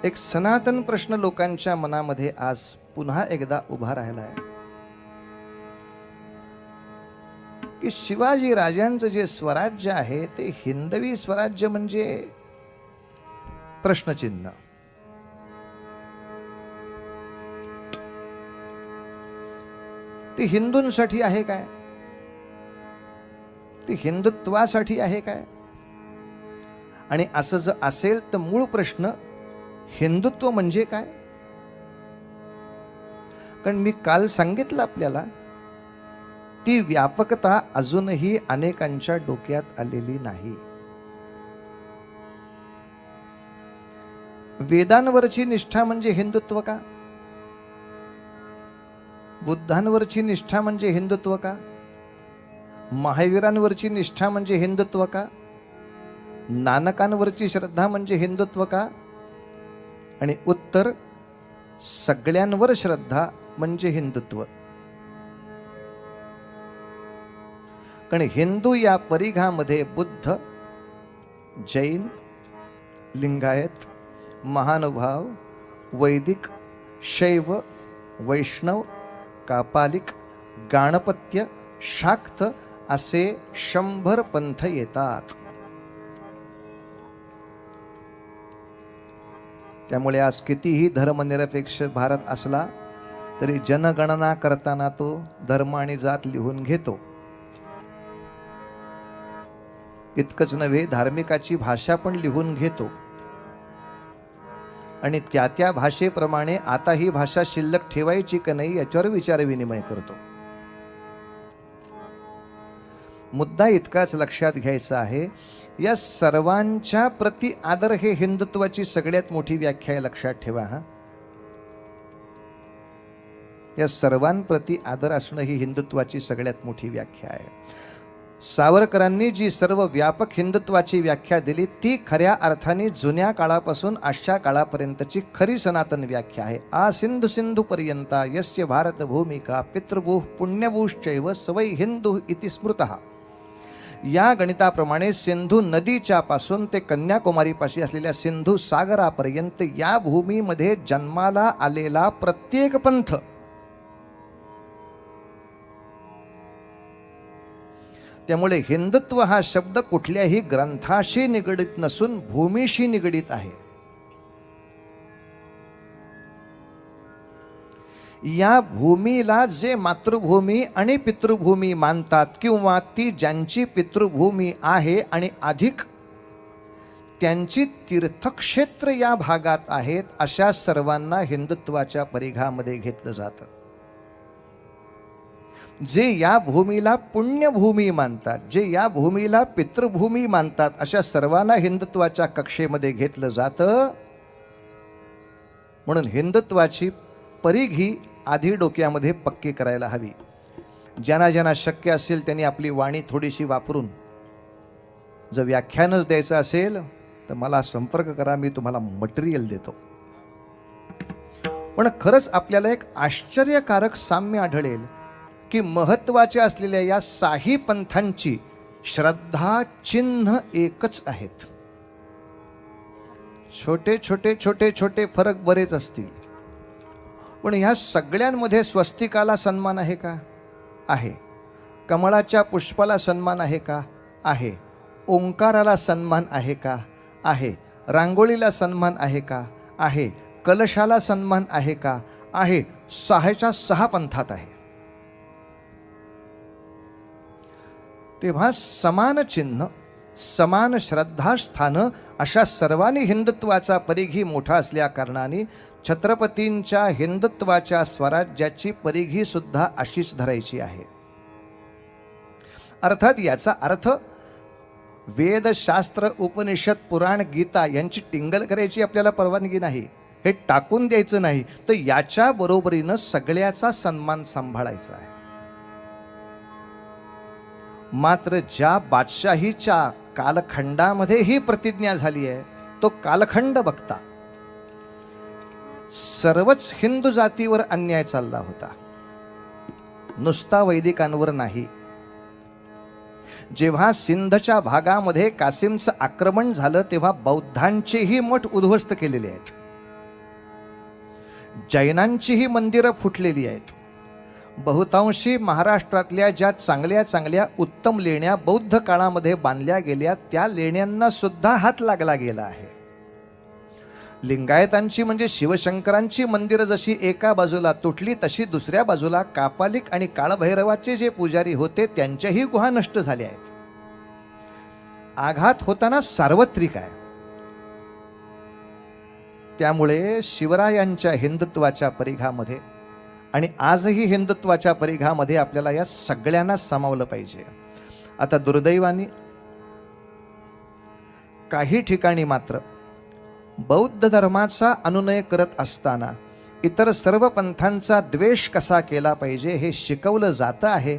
एक सनातन प्रश्न लोकांच्या मनामध्ये आज पुन्हा एकदा उभा राहिला आहे की शिवाजी राजांचं जे स्वराज्य आहे ते हिंदवी स्वराज्य म्हणजे प्रश्नचिन्ह. ती हिंदूंसाठी आहे काय? ती हिंदुत्वासाठी आहे काय? आणि असं जर असेल तर मूळ प्रश्न हिंदुत्व म्हणजे काय? कारण मी काल सांगितलं आपल्याला ती व्यापकता अजूनही अनेकांच्या डोक्यात आलेली नाही. वेदांवरची निष्ठा म्हणजे हिंदुत्व का? बुद्धांवरची निष्ठा म्हणजे हिंदुत्व का? महावीरांवरची निष्ठा म्हणजे हिंदुत्व का? नानकांवरची श्रद्धा म्हणजे हिंदुत्व का? आणि उत्तर, सगळ्यांवर श्रद्धा म्हणजे हिंदुत्व. कारण हिंदू या परिघामध्ये बुद्ध, जैन, लिंगायत, महानुभाव, वैदिक, शैव, वैष्णव, कापालिक, गाणपत्य, शाक्त असे 100 पंथ येतात. त्यामुळे आज कितीही धर्मनिरपेक्ष भारत असला तरी जनगणना करताना तो धर्म आणि जात लिहून घेतो. इतकंच नव्हे, धार्मिकाची भाषा पण लिहून घेतो आणि त्या त्या भाषेप्रमाणे आता ही भाषा शिल्लक ठेवायची का नाही याच्यावर विचारविनिमय करतो. मुद्दा इतकाच लक्षात घ्यायचा आहे, या सर्वांच्या प्रति आदर हे हिंदुत्वाची सगळ्यात मोठी व्याख्या आहे. लक्षात ठेवा. या सर्वांप्रती आदर असणं ही हिंदुत्वाची सगळ्यात मोठी व्याख्या आहे. सावरकरांनी जी सर्व व्यापक हिंदुत्वाची व्याख्या दिली ती खऱ्या अर्थाने जुन्या काळापासून आजच्या काळापर्यंतची खरी सनातन व्याख्या आहे. आ सिंधु सिंधु पर्यंता यस्य भारत भूमिका पितृभूः पुण्यभूश्चैव सवै हिंदू इति स्मृतः. या गणिताप्रमाणे सिंधू नदीच्या पासून ते कन्याकुमारीपाशी असलेल्या सिंधू सागरापर्यंत या भूमीमध्ये जन्माला आलेला प्रत्येक पंथ त्यामुळे हिंदुत्व हा शब्द कुठल्याही ग्रंथाशी निगडित नसून भूमीशी निगडित आहे. या भूमीला जे मातृभूमी आणि पितृभूमी मानतात किंवा ती ज्यांची पितृभूमी आहे आणि अधिक त्यांची तीर्थक्षेत्र या भागात आहेत अशा सर्वांना हिंदुत्वाच्या परिघामध्ये घेतलं जातं. जे या भूमीला पुण्यभूमी मानतात, जे या भूमीला पितृभूमी मानतात अशा सर्वांना हिंदुत्वाच्या कक्षेमध्ये घेतलं जातं. म्हणून हिंदुत्वाची परिघ ही आधी डोक्यामध्ये पक्की करायला हवी. ज्यांना ज्यांना शक्य असेल त्यांनी आपली वाणी थोडीशी वापरून जर व्याख्यानच द्यायचं असेल तर मला संपर्क करा, मी तुम्हाला मटेरियल देतो. पण खरंच आपल्याला एक आश्चर्यकारक साम्य आढळेल की महत्त्वाच्या असलेल्या या साही पंथांची श्रद्धा चिन्ह एकच आहेत. छोटे छोटे छोटे छोटे फरक बरेच असतील, पण ह्या सगळ्यांमध्ये स्वस्तिकाला सन्मान आहे का? आहे. कमळाच्या पुष्पाला सन्मान आहे का? आहे. ओंकाराला सन्मान आहे का? आहे. रांगोळीला सन्मान आहे का? आहे. कलशाला सन्मान आहे का? आहे. 6च्या 6 पंथात आहे. तेव्हा समान चिन्ह, समान श्रद्धास्थान अशा सर्वांनी हिंदुत्वाचा परिघी मोठा असल्या कारणाने छत्रपतींच्या हिंदुत्वाच्या स्वराज्याची परिघी सुद्धा अशीच धरायची आहे. अर्थात याचा अर्थ वेद, शास्त्र, उपनिषद, पुराण, गीता यांची टिंगल करायची आपल्याला परवानगी नाही. हे टाकून द्यायचं नाही, तर याच्या बरोबरीनं सगळ्याचा सन्मान सांभाळायचा आहे. मात्र ज्या बादशाहीच्या कालखंडामध्ये ही प्रतिज्ञा झाली आहे तो कालखंड बघता सर्वच हिंदू जातीवर अन्याय चालला होता, नुसता वैदिकांवर नाही. जेव्हा सिंधच्या भागामध्ये कासिमचं आक्रमण झालं तेव्हा बौद्धांचेही मठ उद्ध्वस्त केलेले आहेत. जैनांचीही मंदिरं फुटलेली आहेत. बहुतांशी महाराष्ट्रातल्या ज्या चांगल्या चांगल्या उत्तम लेण्या बौद्ध काळामध्ये बांधल्या गेल्या त्या लेण्यांना सुद्धा हात लागला गेला आहे. लिंगायतांची म्हणजे शिवशंकरांची मंदिरं जशी एका बाजूला तुटली तशी दुसऱ्या बाजूला कापालिक आणि काळभैरवाचे जे पुजारी होते त्यांच्याही गुहा नष्ट झाल्या आहेत. आघात होताना सार्वत्रिक आहे. त्यामुळे शिवरायांच्या हिंदुत्वाच्या परिघामध्ये आणि आजही हिंदुत्वाच्या परिघामध्ये आपल्याला या सगळ्यांना सामावलं पाहिजे. आता दुर्दैवाने काही ठिकाणी मात्र बौद्ध धर्माचा अनुनय करत असताना इतर सर्व पंथांचा द्वेष कसा केला पाहिजे हे शिकवलं जातं आहे.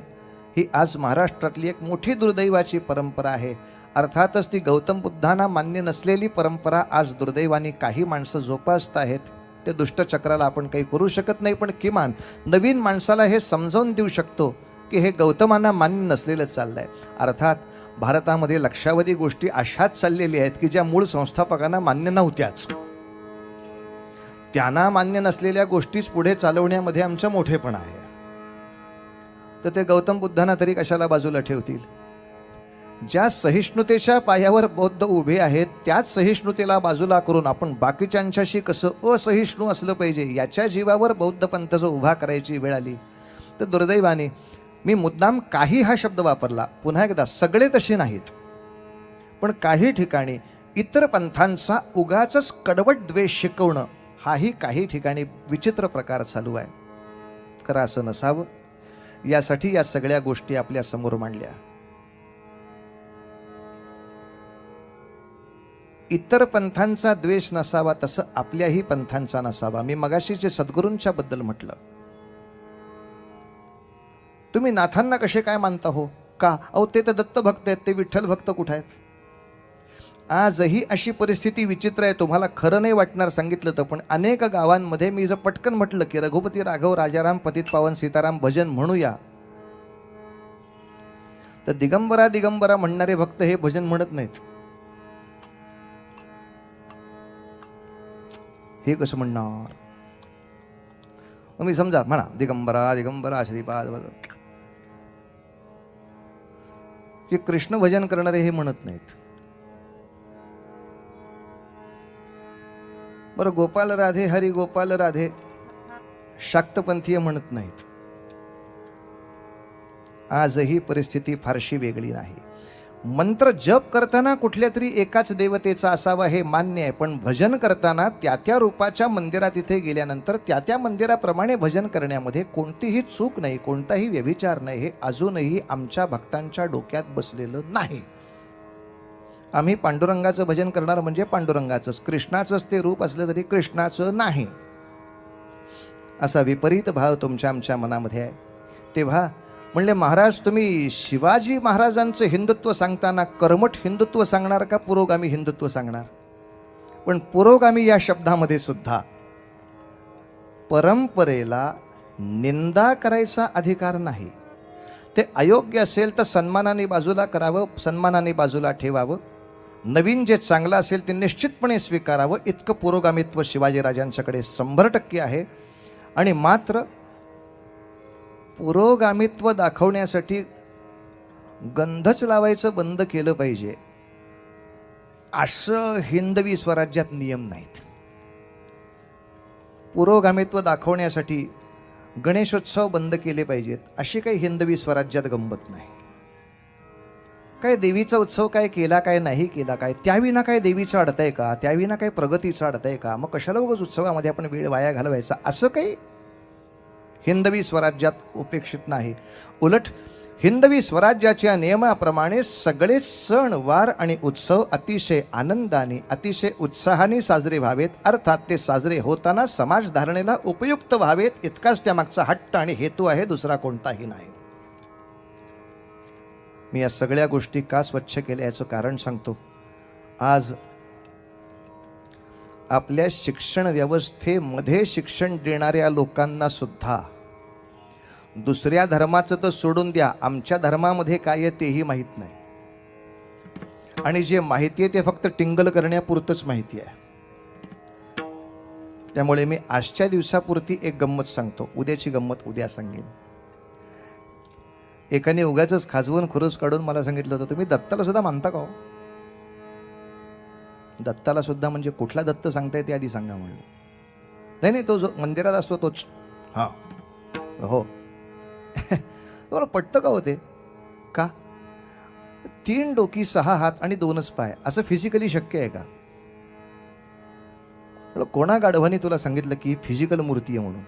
ही आज महाराष्ट्रातली एक मोठी दुर्दैवाची परंपरा आहे. अर्थातच ती गौतम बुद्धांना मान्य नसलेली परंपरा आज दुर्दैवाने काही माणसं जोपासत आहेत. ते दुष्टचक्राला आपण काही करू शकत नाही, पण किमान नवीन माणसाला हे समजावून देऊ शकतो की हे गौतमांना मान्य नसलेलं चाललंय. अर्थात भारतामध्ये लक्षावधी गोष्टी अशाच चाललेल्या आहेत की ज्या मूळ संस्थापकांना मान्य नव्हत्याच. त्यांना मान्य नसलेल्या गोष्टीच पुढे चालवण्यामध्ये आमचं मोठेपण आहे. तर ते गौतम बुद्धांना तरी कशाला बाजूला ठेवतील. ज्या सहिष्णुतेच्या पायावर बौद्ध उभे आहेत त्याच सहिष्णुतेला बाजूला करून आपण बाकीच्यांच्याशी कसं असहिष्णू असलं पाहिजे याच्या जीवावर बौद्ध पंथ जो उभा करायची वेळ आली तर दुर्दैवाने मी मुद्दाम काही हा शब्द वापरला. पुन्हा एकदा सगळे तसे नाहीत, पण काही ठिकाणी इतर पंथांचा उगाचच कडवट द्वेष शिकवणं हाही काही ठिकाणी विचित्र प्रकार चालू आहे. खरं असं नसावं यासाठी या सगळ्या गोष्टी आपल्या समोर मांडल्या. इतर पंथांचा द्वेष नसावा तसं आपल्याही पंथांचा नसावा. मी मगाशी जे सद्गुरूंच्या बद्दल म्हटलं, तुम्ही नाथांना कसे काय मानता हो का? अहो ते तर दत्त भक्त आहेत, ते विठ्ठल भक्त कुठे आहेत? आजही अशी परिस्थिती विचित्र आहे. तुम्हाला खरं नाही वाटणार सांगितलं तर, पण अनेक गावांमध्ये मी जर पटकन म्हटलं की रघुपती राघव राजाराम पतित पावन सीताराम भजन म्हणूया तर दिगंबरा दिगंबरा म्हणणारे भक्त हे भजन म्हणत नाहीत. हे कसं म्हणणार? मग मी समजा म्हणा दिगंबरा दिगंबरा श्रीपाद जे कृष्ण भजन करणारे हे म्हणत नाहीत. बरं गोपाल राधे हरी गोपाल राधे शाक्तपंथीय म्हणत नाहीत. आजही परिस्थिती फारशी वेगळी नाही. मंत्र जप करताना कुठल्या तरी एकाच देवतेचा असावा हे मान्य आहे, पण भजन करताना त्या त्या रूपाच्या मंदिरात इथे गेल्यानंतर त्या त्या मंदिराप्रमाणे भजन करण्यामध्ये कोणतीही चूक नाही, कोणताही व्यभिचार नाही. हे अजूनही आमच्या भक्तांच्या डोक्यात बसलेलं नाही. आम्ही पांडुरंगाचं भजन करणार म्हणजे पांडुरंगाचंच, कृष्णाचंच ते रूप असलं तरी कृष्णाचं नाही, असा विपरीत भाव तुमच्या आमच्या मनामध्ये आहे. तेव्हा म्हणले महाराज तुम्ही शिवाजी महाराजांचं हिंदुत्व सांगताना कर्मठ हिंदुत्व सांगणार का पुरोगामी हिंदुत्व सांगणार? पण पुरोगामी या शब्दामध्ये सुद्धा परंपरेला निंदा करायचा अधिकार नाही. ते अयोग्य असेल तर सन्मानाने बाजूला करावं, सन्मानाने बाजूला ठेवावं. नवीन जे चांगलं असेल ते निश्चितपणे स्वीकारावं. इतकं पुरोगामित्व शिवाजीराजांच्याकडे 100% आहे. आणि मात्र पुरोगामित्व दाखवण्यासाठी गंधच लावायचं बंद केलं पाहिजे असं हिंदवी स्वराज्यात नियम नाहीत. पुरोगामित्व दाखवण्यासाठी गणेशोत्सव बंद केले पाहिजेत अशी काही हिंदवी स्वराज्यात गंमत नाही. काय देवीचा उत्सव काय केला काय नाही केला काय त्याविना काय देवीचं अडतंय का? त्याविना काय प्रगतीचं अडतंय का? मग कशाला उगाच उत्सवामध्ये आपण वेळ वाया घालवायचा असं काही हिंदवी स्वराज्यात उपेक्षित नाही. उलट हिंदवी स्वराज्याच्या नियमाप्रमाणे सगळेच सण वार आणि उत्सव अतिशय आनंदाने अतिशय उत्साहाने साजरे व्हावेत. अर्थात ते साजरे होताना समाजधारणेला उपयुक्त व्हावेत इतकाच त्यामागचा हट्ट आणि हेतू आहे, दुसरा कोणताही नाही. मी या सगळ्या गोष्टी का स्वच्छ केल्या याचं कारण सांगतो. आज आपल्या शिक्षण व्यवस्थेमध्ये शिक्षण देणाऱ्या लोकांना सुद्धा दुसऱ्या धर्माचं तर सोडून द्या, आमच्या धर्मामध्ये काय आहे तेही माहीत नाही. आणि जे माहिती आहे ते फक्त टिंगल करण्यापुरतंच माहिती आहे. त्यामुळे मी आजच्या दिवसापुरती एक गंमत सांगतो, उद्याची गंमत उद्या सांगेन. एकाने उगाच खाजवून खुरूस काढून मला सांगितलं होतं, तुम्ही दत्ताला सुद्धा मानता का हो? दत्ताला सुद्धा म्हणजे कुठला दत्त सांगताय ते आधी सांगा म्हणलं. नाही नाही, तो जो मंदिरात असतो तोच. हां हो. तुम्हाला पटतं का होते का? 3 डोकी 6 हात आणि 2च पाय असं फिजिकली शक्य आहे का? कोणा गाढवानी तुला सांगितलं की फिजिकल मूर्ती आहे म्हणून?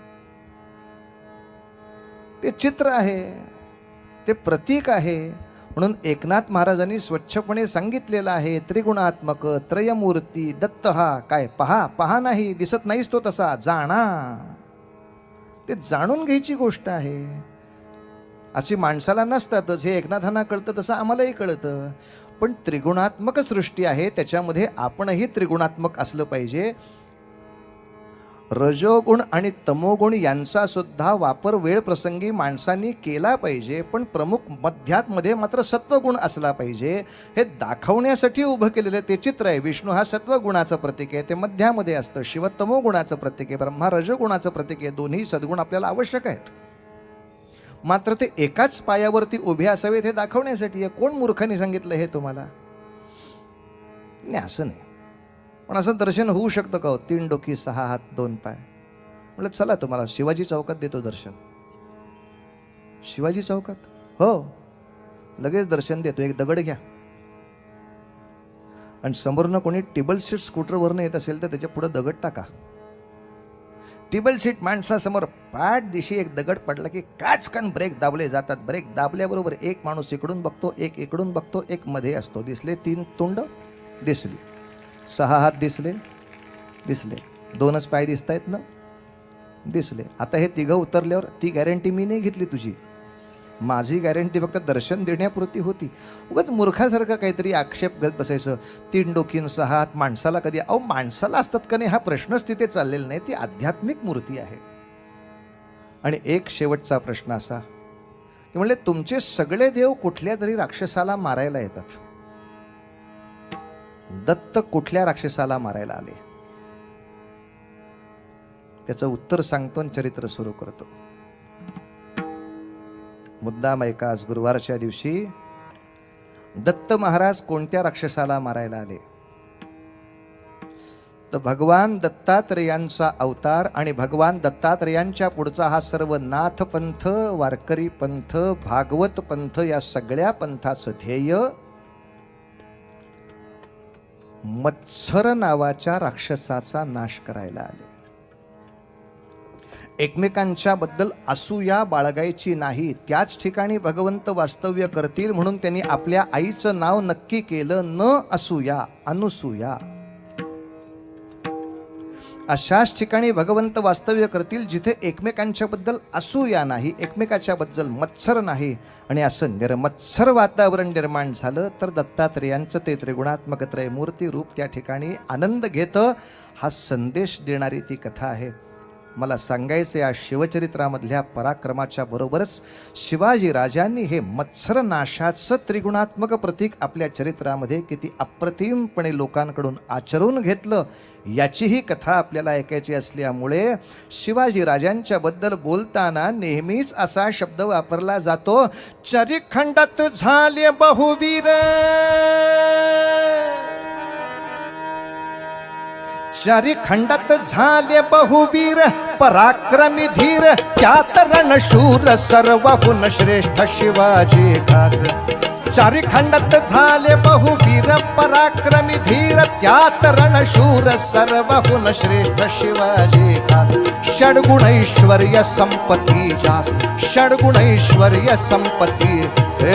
ते चित्र आहे, ते प्रतीक आहे. म्हणून एकनाथ महाराजांनी स्वच्छपणे सांगितलेलं आहे, त्रिगुणात्मक त्रयमूर्ती दत्त हा काय पहा पहा नाही, दिसत नाहीस तो तसा, जाणा. ते जाणून घ्यायची गोष्ट आहे. अशी माणसाला नसतातच, हे एकनाथांना कळतं तसं आम्हालाही कळतं. पण त्रिगुणात्मक सृष्टी आहे, त्याच्यामध्ये आपणही त्रिगुणात्मक असलं पाहिजे. रजोगुण आणि तमोगुण यांचा सुद्धा वापर वेळ प्रसंगी माणसांनी केला पाहिजे, पण प्रमुख मध्यात्मध्ये मात्र सत्वगुण असला पाहिजे. हे दाखवण्यासाठी उभं केलेलं ते चित्र आहे. विष्णू हा सत्वगुणाचं प्रतीक आहे, ते मध्यामध्ये असतं. शिव तमोगुणाचं प्रतीक आहे, ब्रह्मा रजोगुणाचं प्रतीक आहे. दोन्ही सद्गुण आपल्याला आवश्यक आहेत, मात्र ते एकाच पायावरती उभे असावेत हे दाखवण्यासाठी आहे. कोण मूर्खाने सांगितलं हे तुम्हाला? नाही, असं नाही. पण असं दर्शन होऊ शकतं का? 3 डोकी 6 हात 2 पाय. म्हटलं चला तुम्हाला शिवाजी चौकात देतो दर्शन. शिवाजी चौकात हो, लगेच दर्शन देतो. एक दगड घ्या आणि समोरनं कोणी टेबल सीट स्कूटरवरनं येत असेल तर त्याच्या पुढे दगड टाका. टेबल सीट माणसासमोर पाठ दिशी एक दगड पडला की काचकन ब्रेक दाबले जातात. ब्रेक दाबल्याबरोबर एक माणूस इकडून बघतो, एक इकडून बघतो, एक मध्ये असतो. दिसले 3 तोंड? दिसली. 6 हात दिसले? दिसले. 2च पाय दिसत आहेत ना? दिसले. आता हे 3 उतरल्यावर ती गॅरंटी मी नाही घेतली तुझी, माझी गॅरंटी फक्त दर्शन देण्यापुरती होती. उगाच मूर्खासारखं काहीतरी आक्षेप करत बसायचं. 3 डोकीन 6 हात माणसाला कधी? अहो माणसाला असतात का नाही हा प्रश्नच तिथे चाललेला नाही. ती आध्यात्मिक मूर्ती आहे. आणि एक शेवटचा प्रश्न असा की म्हणले तुमचे सगळे देव कुठल्या तरी राक्षसाला मारायला येतात. दत्त कुठल्या राक्षसाला मारायला आले? त्याचं उत्तर सांगतो आणि चरित्र सुरू करतो. मुद्दाम ऐका. आज गुरुवारच्या दिवशी दत्त महाराज कोणत्या राक्षसाला मारायला आले? तर भगवान दत्तात्रेयांचा अवतार आणि भगवान दत्तात्रेयांच्या पुढचा हा सर्व नाथ पंथ, वारकरी पंथ, भागवत पंथ या सगळ्या पंथाचं ध्येय मत्सर नावाच्या राक्षसाचा नाश करायला आले. एकमेकांच्या बद्दल असूया बाळगायची नाही. त्याच ठिकाणी भगवंत वास्तव्य करतील म्हणून त्यांनी आपल्या आईचं नाव नक्की केलं, न असूया, अनुसूया. अशाच ठिकाणी भगवंत वास्तव्य करतील जिथे एकमेकांच्या बद्दल असूया नाही, एकमेकाच्या बद्दल मत्सर नाही. आणि असं निर्मत्सर वातावरण निर्माण झालं तर दत्तात्रेयांचं ते त्रिगुणात्मक त्रयमूर्ती रूप त्या ठिकाणी आनंद घेतं. हा संदेश देणारी ती कथा आहे. मला सांगायचं या शिवचरित्रामधल्या पराक्रमाच्या बरोबरच शिवाजी राजांनी हे मत्सर नाशाचं त्रिगुणात्मक प्रतीक आपल्या चरित्रामध्ये किती अप्रतिमपणे लोकांकडून आचरून घेतलं याचीही कथा आपल्याला ऐकायची असल्यामुळे शिवाजी राजांच्या बद्दल बोलताना नेहमीच असा शब्द वापरला जातो, चरिखंडात झाले बहुवीर. चरिखंडात झाले बहुवीर, पराक्रमी धीर, त्यात रणशूर सर्वहुन श्रेष्ठ शिवाजी खास. चारिखंडात झाले बहुवीर, पराक्रमी धीर, त्यात रणशूर सर्वहुन श्रेष्ठ शिवाजी खास. षड्गुणैश्वर्य संपत्ती जास, षड्गुणैश्वर्य संपत्ती,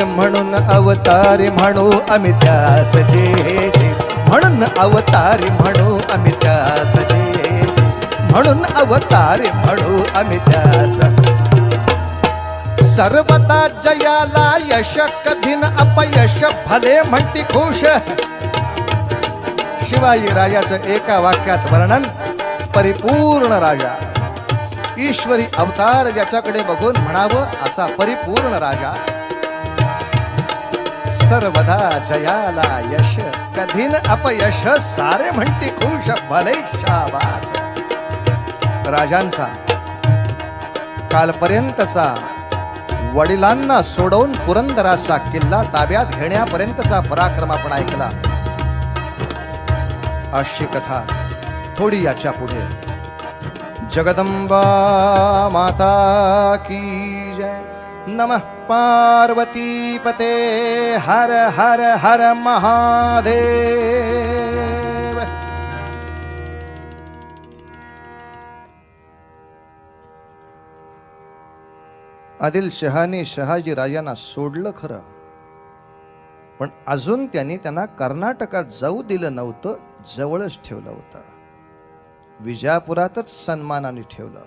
म्हणून अवतारी म्हणू आम्ही त्यास जे जे. म्हणून अवतारी म्हणू आम्ही त्यास जे, म्हणून अवतारी म्हणू आम्ही त्यास. सर्वदा जयाला यश, कधीन अपयश, भले म्हणती खुश. शिवाजी राजाचं एका वाक्यात वर्णन, परिपूर्ण राजा. ईश्वरी अवतार ज्याच्याकडे बघून म्हणावं असा परिपूर्ण राजा. सर्वदा जयाला यश, कधीन अपयश, सारे म्हणती खुश, भले शाबास. राजांचा कालपर्यंतचा वडिलांना सोडवून पुरंदराचा किल्ला ताब्यात घेण्यापर्यंतचा पराक्रम आपण ऐकला. अशी कथा थोडी याच्या पुढे. जगदंबा माता की जय. नमः पार्वती पते हर हर हर महादेव. आदिलशहाने शहाजी राजांना सोडलं खरं, पण अजून त्यांना कर्नाटकात जाऊ दिलं नव्हतं, जवळच ठेवलं होतं. विजापुरातच सन्मानाने ठेवलं.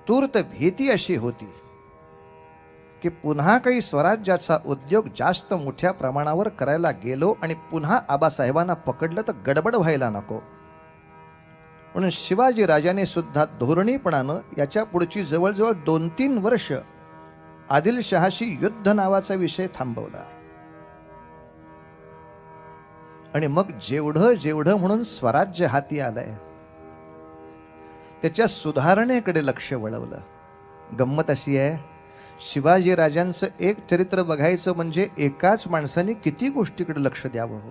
तूर्त भीती अशी होती की पुन्हा काही स्वराज्याचा उद्योग जास्त मोठ्या प्रमाणावर करायला गेलो आणि पुन्हा आबासाहेबांना पकडलं तर गडबड व्हायला नको. म्हणून शिवाजी राजाने सुद्धा धोरणीपणानं याच्या पुढची जवळजवळ 2-3 वर्ष आदिलशहाशी युद्ध नावाचा विषय थांबवला. आणि मग जेवढं जेवढं म्हणून स्वराज्य हाती आलंय त्याच्या सुधारणेकडे लक्ष वळवलं. गंमत अशी आहे, शिवाजी राजांचं एक चरित्र बघायचं म्हणजे एकाच माणसाने किती गोष्टीकडे लक्ष द्यावं. हो,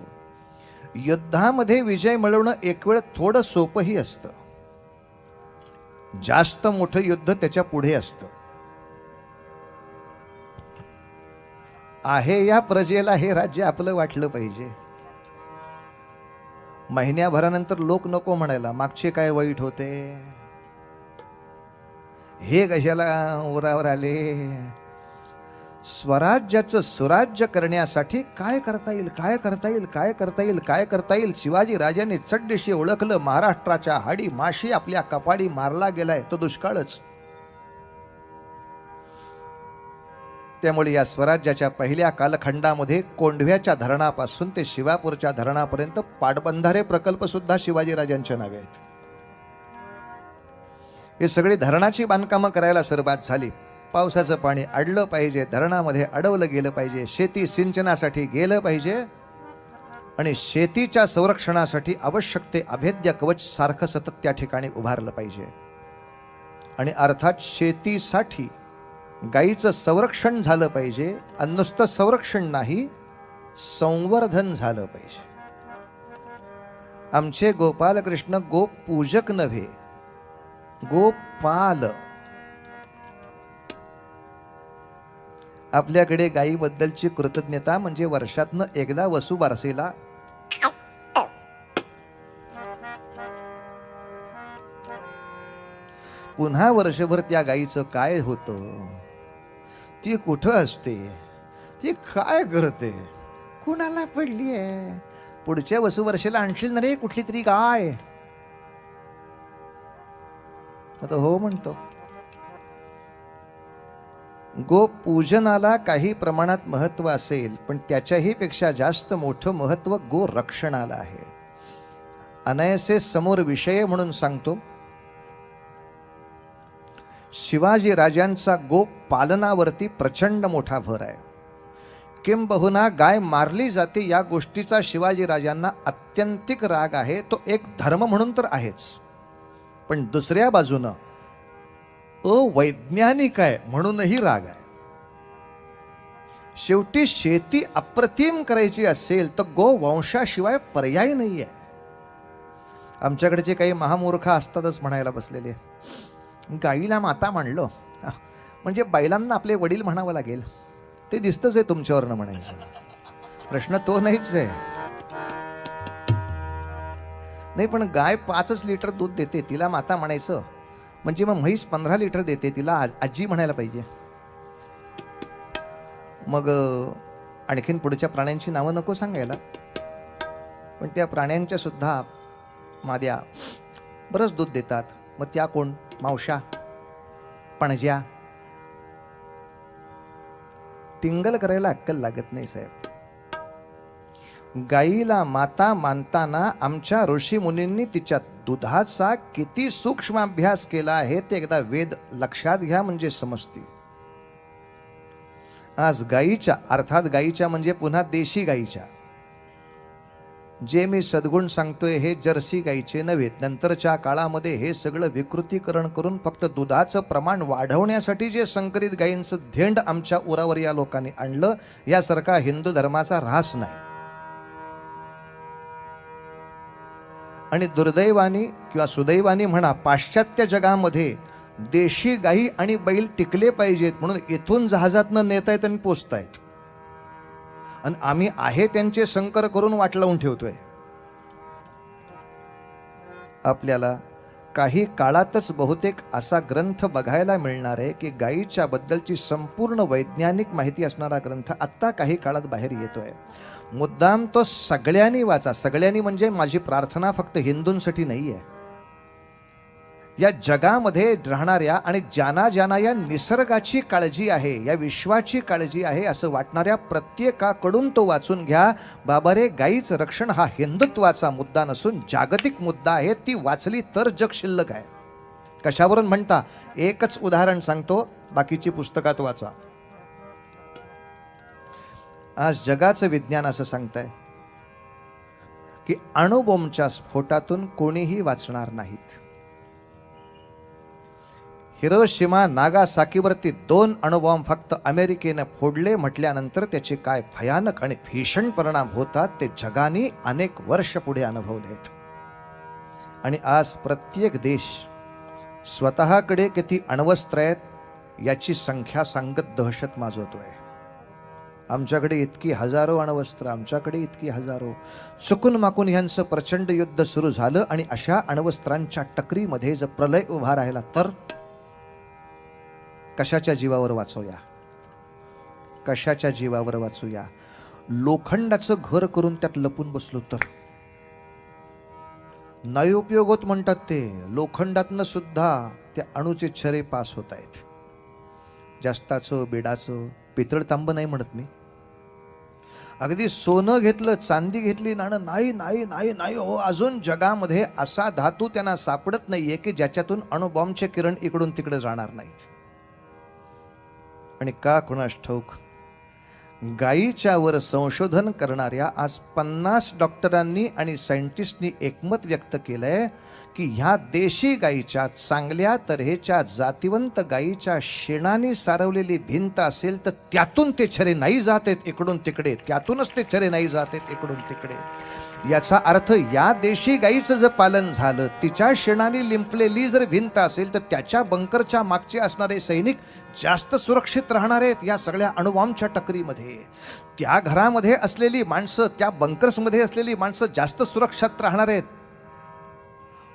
युद्धामध्ये विजय मिळवणं एक वेळ थोडं सोपंही असतं, जास्त मोठं युद्ध त्याच्या पुढे असतं. आहे या प्रजेला हे राज्य आपलं वाटलं पाहिजे. महिन्याभरानंतर लोक नको म्हणायला, मागचे काय वाईट होते, हे कशाला उरावर आले. स्वराज्याचं सुराज्य करण्यासाठी काय करता येईल, काय करता येईल, काय करता येईल, काय करता येईल. शिवाजी राजांनी चड्डीशी ओळखलं, महाराष्ट्राच्या हाडी माशी आपल्या कपाडी मारला गेलाय तो दुष्काळच. त्यामुळे या स्वराज्याच्या पहिल्या कालखंडामध्ये कोंढव्याच्या धरणापासून ते शिवापूरच्या धरणापर्यंत पाटबंधारे प्रकल्प सुद्धा शिवाजी राजांच्या नावे आहेत. हे सगळी धरणाची बांधकामं करायला सुरुवात झाली. पावसाचं पाणी अडलं पाहिजे, धरणामध्ये अडवलं गेलं पाहिजे, शेती सिंचनासाठी गेलं पाहिजे आणि शेतीच्या संरक्षणासाठी आवश्यक ते अभेद्य कवच सारखं सतत त्या ठिकाणी उभारलं पाहिजे. आणि अर्थात शेतीसाठी गायीचं संरक्षण झालं पाहिजे. आणि नुसतं संरक्षण नाही, संवर्धन झालं पाहिजे. आमचे गोपालकृष्ण गोपूजक नव्हे, गोपाल. आपल्याकडे गायीबद्दलची कृतज्ञता म्हणजे वर्षातनं एकदा वसुबारसेला पुन्हा वर्षभर त्या गायीचं काय होतं, ती कुठं असते, ती काय करते, कुणाला पडली आहे, पुढच्या वसुवर्षाला आणशील ना रे कुठली तरी गाय. आता हो म्हणतो. गोपूजनाला काही प्रमाणात महत्व असेल, पण त्याच्याही पेक्षा जास्त मोठं महत्व गोरक्षणाला आहे. अनायसे समोर विषय म्हणून सांगतो, शिवाजी राजांचा गोपालनावरती प्रचंड मोठा भर आहे. किंबहुना गाय मारली जाते या गोष्टीचा शिवाजी राजांना अत्यंतिक राग आहे. तो एक धर्म म्हणून तर आहेच, पण दुसऱ्या बाजूनं अवैज्ञानिक आहे म्हणूनही राग आहे. शेवटी शेती अप्रतिम करायची असेल तर गोवंशाशिवाय पर्याय नाही आहे. आमच्याकडचे काही महामूर्ख असतातच म्हणायला बसलेले, गाईला माता मानलं म्हणजे बैलांना आपले वडील म्हणावं लागेल. ते दिसतच आहे तुमच्यावरनं म्हणायचं. प्रश्न तो नाहीच आहे. नाही, पण गाय 5 लिटर दूध देते, तिला माता म्हणायचं म्हणजे मग म्हैस 15 लिटर देते, तिला आजी म्हणायला पाहिजे. मग आणखीन पुढच्या प्राण्यांची नावं नको सांगायला, पण त्या प्राण्यांच्या सुद्धा माद्या बरंच दूध देतात. मग त्या कोण? मावशा, पणज्या. टिंगल करायला अक्कल लागत नाही साहेब. गाईला माता मानताना आमच्या ऋषी मुनींनी तिच्या दुधाचा किती सूक्ष्म अभ्यास केला आहे ते एकदा वेद लक्षात घ्या म्हणजे समजते. आज गाईच्या, अर्थात गाईच्या म्हणजे पुन्हा देशी गाईच्या, जे मी सद्गुण सांगतोय हे जर्सी गाईचे नव्हे. नंतरच्या काळामध्ये हे सगळं विकृतीकरण करून फक्त दुधाचं प्रमाण वाढवण्यासाठी जे संकरित गायींचं धेंड आमच्या उरावर या लोकांनी आणलं, यासारखा हिंदू धर्माचा ऱ्हास नाही. आणि दुर्दैवानी किंवा सुदैवानी म्हणा, पाश्चात्य जगामध्ये देशी गायी आणि बैल टिकले पाहिजेत म्हणून इथून जहाजातनं नेतायत आणि पोचतायत, आणि आम्ही आहे त्यांचे संकर करून वाट लावून ठेवतोय. आपल्याला काही काळातच बहुतेक असा ग्रंथ बघायला मिळणार आहे की गायीच्या बद्दलची संपूर्ण वैज्ञानिक माहिती असणारा ग्रंथ आत्ता काही काळात बाहेर येतोय. मुद्दाम तो सगळ्यांनी वाचा. सगळ्यांनी म्हणजे माझी प्रार्थना फक्त हिंदूंसाठी नाही आहे. या जगामध्ये राहणाऱ्या आणि ज्यांना ज्यांना या निसर्गाची काळजी आहे, या विश्वाची काळजी आहे असं वाटणाऱ्या प्रत्येकाकडून तो वाचून घ्या. बाबा रे, गायीचं रक्षण हा हिंदुत्वाचा मुद्दा नसून जागतिक मुद्दा आहे. ती वाचली तर जग शिल्लक आहे. कशावरून म्हणता? एकच उदाहरण सांगतो, बाकीची पुस्तकात वाचा. आज जगाचं विज्ञान असं सांगतंय की अणुबॉम्बच्या स्फोटातून कोणीही वाचणार नाहीत. हिरोशिमा नागासाकीवरती 2 अणुबॉम्ब फक्त अमेरिकेने फोडले म्हटल्यानंतर त्याचे काय भयानक आणि भीषण परिणाम होतात ते जगाने अनेक वर्ष पुढे अनुभवलेत. आणि आज प्रत्येक देश स्वतःकडे किती अण्वस्त्र आहेत याची संख्या सांगत दहशत माजवतोय. आमच्याकडे इतकी हजारो अण्वस्त्र, आमच्याकडे इतकी हजारो. चुकून माकून यांचं प्रचंड युद्ध सुरू झालं आणि अशा अण्वस्त्रांच्या टकरीमध्ये जर प्रलय उभा राहिला तर कशाच्या जीवावर वाचूया? कशाच्या जीवावर वाचूया? लोखंडाचं घर करून त्यात लपून बसलो तर नाही उपयोग होत म्हणतात ते. लोखंडातनं सुद्धा त्या अणुचे छरे पास होत आहेत. जास्ताचं, बेडाचं, पितळ तांब नाही म्हणत मी. अगदी सोनं घेतलं, चांदी घेतली, नाणं नाही नाही नाही नाही हो. अजून जगामध्ये असा धातू त्यांना सापडत नाहीये की ज्याच्यातून अणुबॉम्बचे किरण इकडून तिकडे जाणार नाहीत. आणि का कुणास ठाऊक गायीच्या वर संशोधन करणाऱ्या आज 50 डॉक्टरांनी आणि सायंटिस्टनी एकमत व्यक्त केलंय की ह्या देशी गायीच्या चांगल्या तऱ्हेच्या जातिवंत गायीच्या शेणाने सारवलेली भिंत असेल तर त्यातून ते छरे नाही जात आहेत इकडून तिकडे. त्यातूनच ते छरे नाही जात आहेत इकडून तिकडे. याचा अर्थ या देशी गायीचं जर पालन झालं, तिच्या शेणाने लिंपलेली जर भिंत असेल तर त्याच्या बंकरच्या मागचे असणारे सैनिक जास्त सुरक्षित राहणार आहेत या सगळ्या अणुबॉम्बच्या टकरीमध्ये. त्या घरामध्ये असलेली माणसं, त्या बंकर्समध्ये असलेली माणसं जास्त सुरक्षित राहणार आहेत.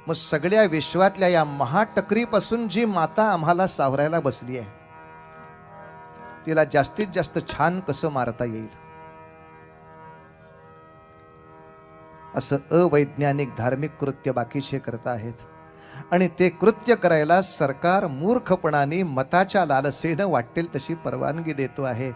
मग सगळ्या विश्वातल्या या महाटकरीपासून जी माता आम्हाला सावरायला बसली आहे तिला जास्तीत जास्त छान कसं मारता येईल असं अवैज्ञानिक धार्मिक कृत्य बाकीचे करत आहेत. आणि ते कृत्य करायला सरकार मूर्खपणाने मताच्या लालसेनं वाटेल तशी परवानगी देतो आहे.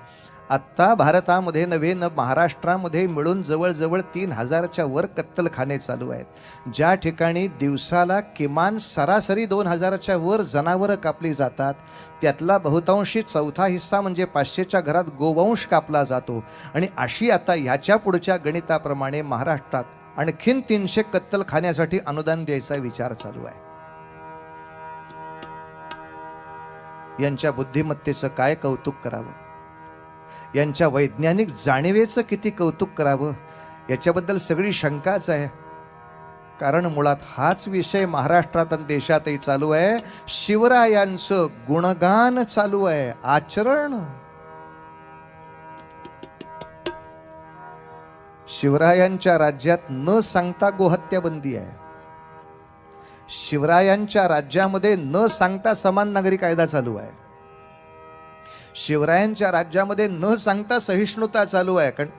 आत्ता भारतामध्ये नव्हे न महाराष्ट्रामध्ये मिळून जवळजवळ 3000च्या वर कत्तलखाने चालू आहेत. ज्या ठिकाणी दिवसाला किमान सरासरी 2000च्या वर जनावरं कापली जातात त्यातला बहुतांशी चौथा हिस्सा म्हणजे 500च्या घरात गोवंश कापला जातो. आणि अशी आता ह्याच्या पुढच्या गणिताप्रमाणे महाराष्ट्रात आणखीन 300 कत्तलखान्यासाठी अनुदान द्यायचा विचार चालू आहे. यांच्या बुद्धिमत्तेचं काय कौतुक करावं, यांच्या वैज्ञानिक जाणीवेचं किती कौतुक करावं याच्याबद्दल सगळी शंकाच आहे. कारण मुळात हाच विषय महाराष्ट्रात आणि देशातही चालू आहे. शिवरायांचं गुणगान चालू आहे, आचरण. शिवरायांच्या राज्यात न सांगता गोहत्या बंदी आहे. शिवरायांच्या राज्यामध्ये न सांगता समान नागरी कायदा चालू आहे. शिवरायांच्या राज्यामध्ये न सांगता सहिष्णुता चालू आहे. कारण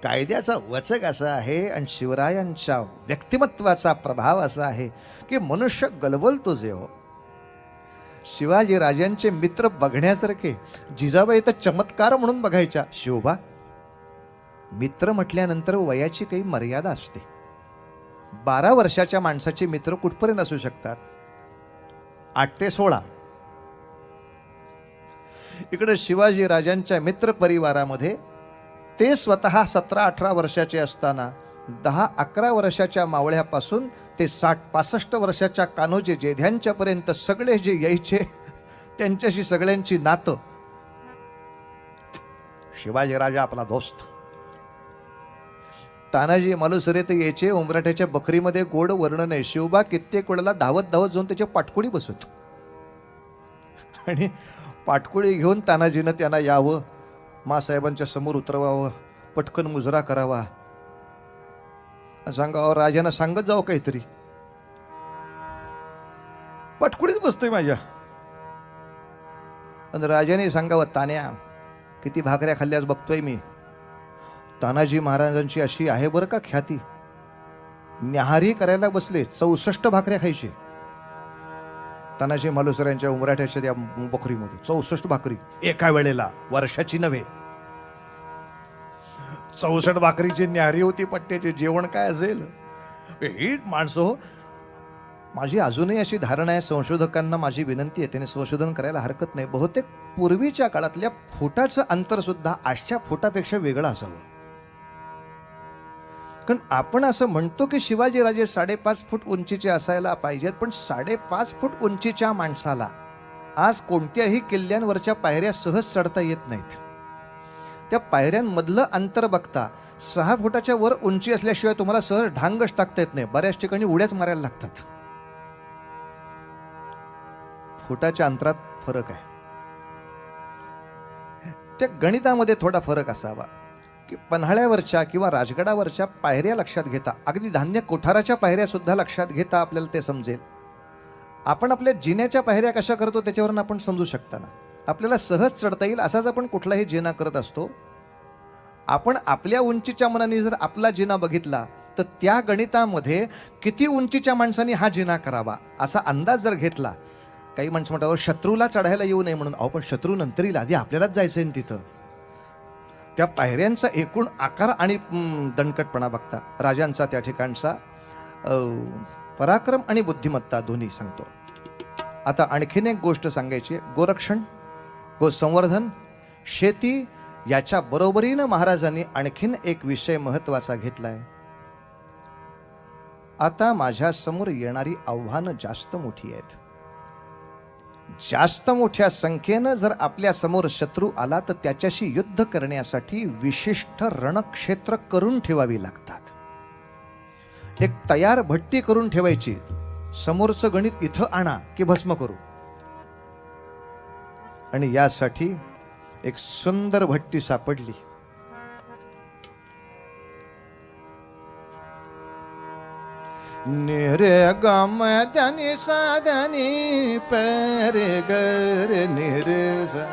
कायद्याचा वचक असा आहे आणि शिवरायांच्या व्यक्तिमत्वाचा प्रभाव असा आहे की मनुष्य गलबलतो जे हो. शिवाजी राजांचे मित्र बघण्यासारखे. जिजाबाई तर चमत्कार म्हणून बघायच्या. शोभा मित्र म्हटल्यानंतर वयाची काही मर्यादा असते. 12 वर्षाच्या माणसाचे मित्र कुठपर्यंत असू शकतात? 8 ते 16. इकडे शिवाजी राजांच्या मित्र परिवारामध्ये ते स्वतः 17-18 वर्षाचे असताना 10-11 वर्षाच्या मावळ्यापासून ते 60-65 वर्षाच्या कान्होजी जेध्यांच्या पर्यंत सगळे जे यायचे त्यांच्याशी सगळ्यांची नातं. शिवाजीराजा आपला दोस्त. तानाजी मालुसरे तर यायचे. उंबराठ्याच्या बकरीमध्ये गोड वर्णन आहे. शिवबा कित्येक वेळेला धावत धावत जाऊन त्याच्या पाटकुळी बसत आणि पाटकुळी घेऊन तानाजीनं त्यांना यावं, मासाहेबांच्या समोर उतरवावं, पटकन मुजरा करावा, सांगावं राजांना सांगत जावं काहीतरी. पाटकुळीच बसतोय माझ्या. आणि राजाने सांगावं, तान्या किती भाकऱ्या खाल्ल्यास बघतोय मी. तानाजी महाराजांची अशी आहे बरं का ख्याती. न्याहारी करायला बसले 64 भाकऱ्या खायचे तानाजी मालुसऱ्यांच्या उमराठ्याच्या त्या बकरीमध्ये. 64 भाकरी एका वेळेला, वर्षाची नव्हे. 64 भाकरीची न्याहारी होती. पट्ट्याचे जेवण काय असेल. ही माणसं हो. माझी अजूनही अशी धारणा आहे, संशोधकांना माझी विनंती आहे, त्याने संशोधन करायला हरकत नाही, बहुतेक पूर्वीच्या काळातल्या फुटाचं अंतर सुद्धा आजच्या फुटापेक्षा वेगळं असावं. कारण आपण असं म्हणतो की शिवाजीराजे 5.5 फूट उंचीचे असायला पाहिजेत, पण 5.5 फूट उंचीच्या माणसाला आज कोणत्याही किल्ल्यांवरच्या पायऱ्या सहज चढता येत नाहीत. त्या पायऱ्यांमधलं अंतर बघता 6 फुटाच्या वर उंची असल्याशिवाय तुम्हाला सहज ढांगच टाकता येत नाही. बऱ्याच ठिकाणी उड्याच मारायला लागतात. फुटाच्या अंतरात फरक आहे. त्या गणितामध्ये थोडा फरक असावा की पन्हाळ्यावरच्या किंवा राजगडावरच्या पायऱ्या लक्षात घेता, अगदी धान्य कोठाराच्या पायऱ्या सुद्धा लक्षात घेता आपल्याला ते समजेल. आपण आपल्या जिन्याच्या पायऱ्या कशा करतो त्याच्यावरून आपण समजू शकता ना. आपल्याला सहज चढता येईल असाच आपण कुठलाही जिना करत असतो. आपण आपल्या उंचीच्या मनाने जर आपला जिना बघितला तर त्या गणितामध्ये किती उंचीच्या माणसाने हा जिना करावा असा अंदाज जर घेतला. काही माणसं म्हणतात शत्रूला चढायला येऊ नये म्हणून. अहो पण शत्रू नंतर येईल, आधी आपल्यालाच जायचं आहे तिथं. त्या पायऱ्यांचा एकूण आकार आणि दणकटपणा बघता राजांचा त्या ठिकाणचा पराक्रम आणि बुद्धिमत्ता दोन्ही सांगतो. आता आणखीन एक गोष्ट सांगायची आहे. गोरक्षण, गोसंवर्धन, शेती याच्या बरोबरीनं महाराजांनी आणखीन एक विषय महत्वाचा घेतलाय. आता माझ्या समोर येणारी आव्हानं जास्त मोठी आहेत. जास्त मोठ्या संख्येनं जर आपल्या समोर शत्रू आला तर त्याच्याशी युद्ध करण्यासाठी विशिष्ट रणक्षेत्र करून ठेवावी लागतात. एक तयार भट्टी करून ठेवायची. समोरचं गणित इथं आणा की भस्म करू. आणि यासाठी एक सुंदर भट्टी सापडली. निरे गम धनी साधनी परे गर निरे सा.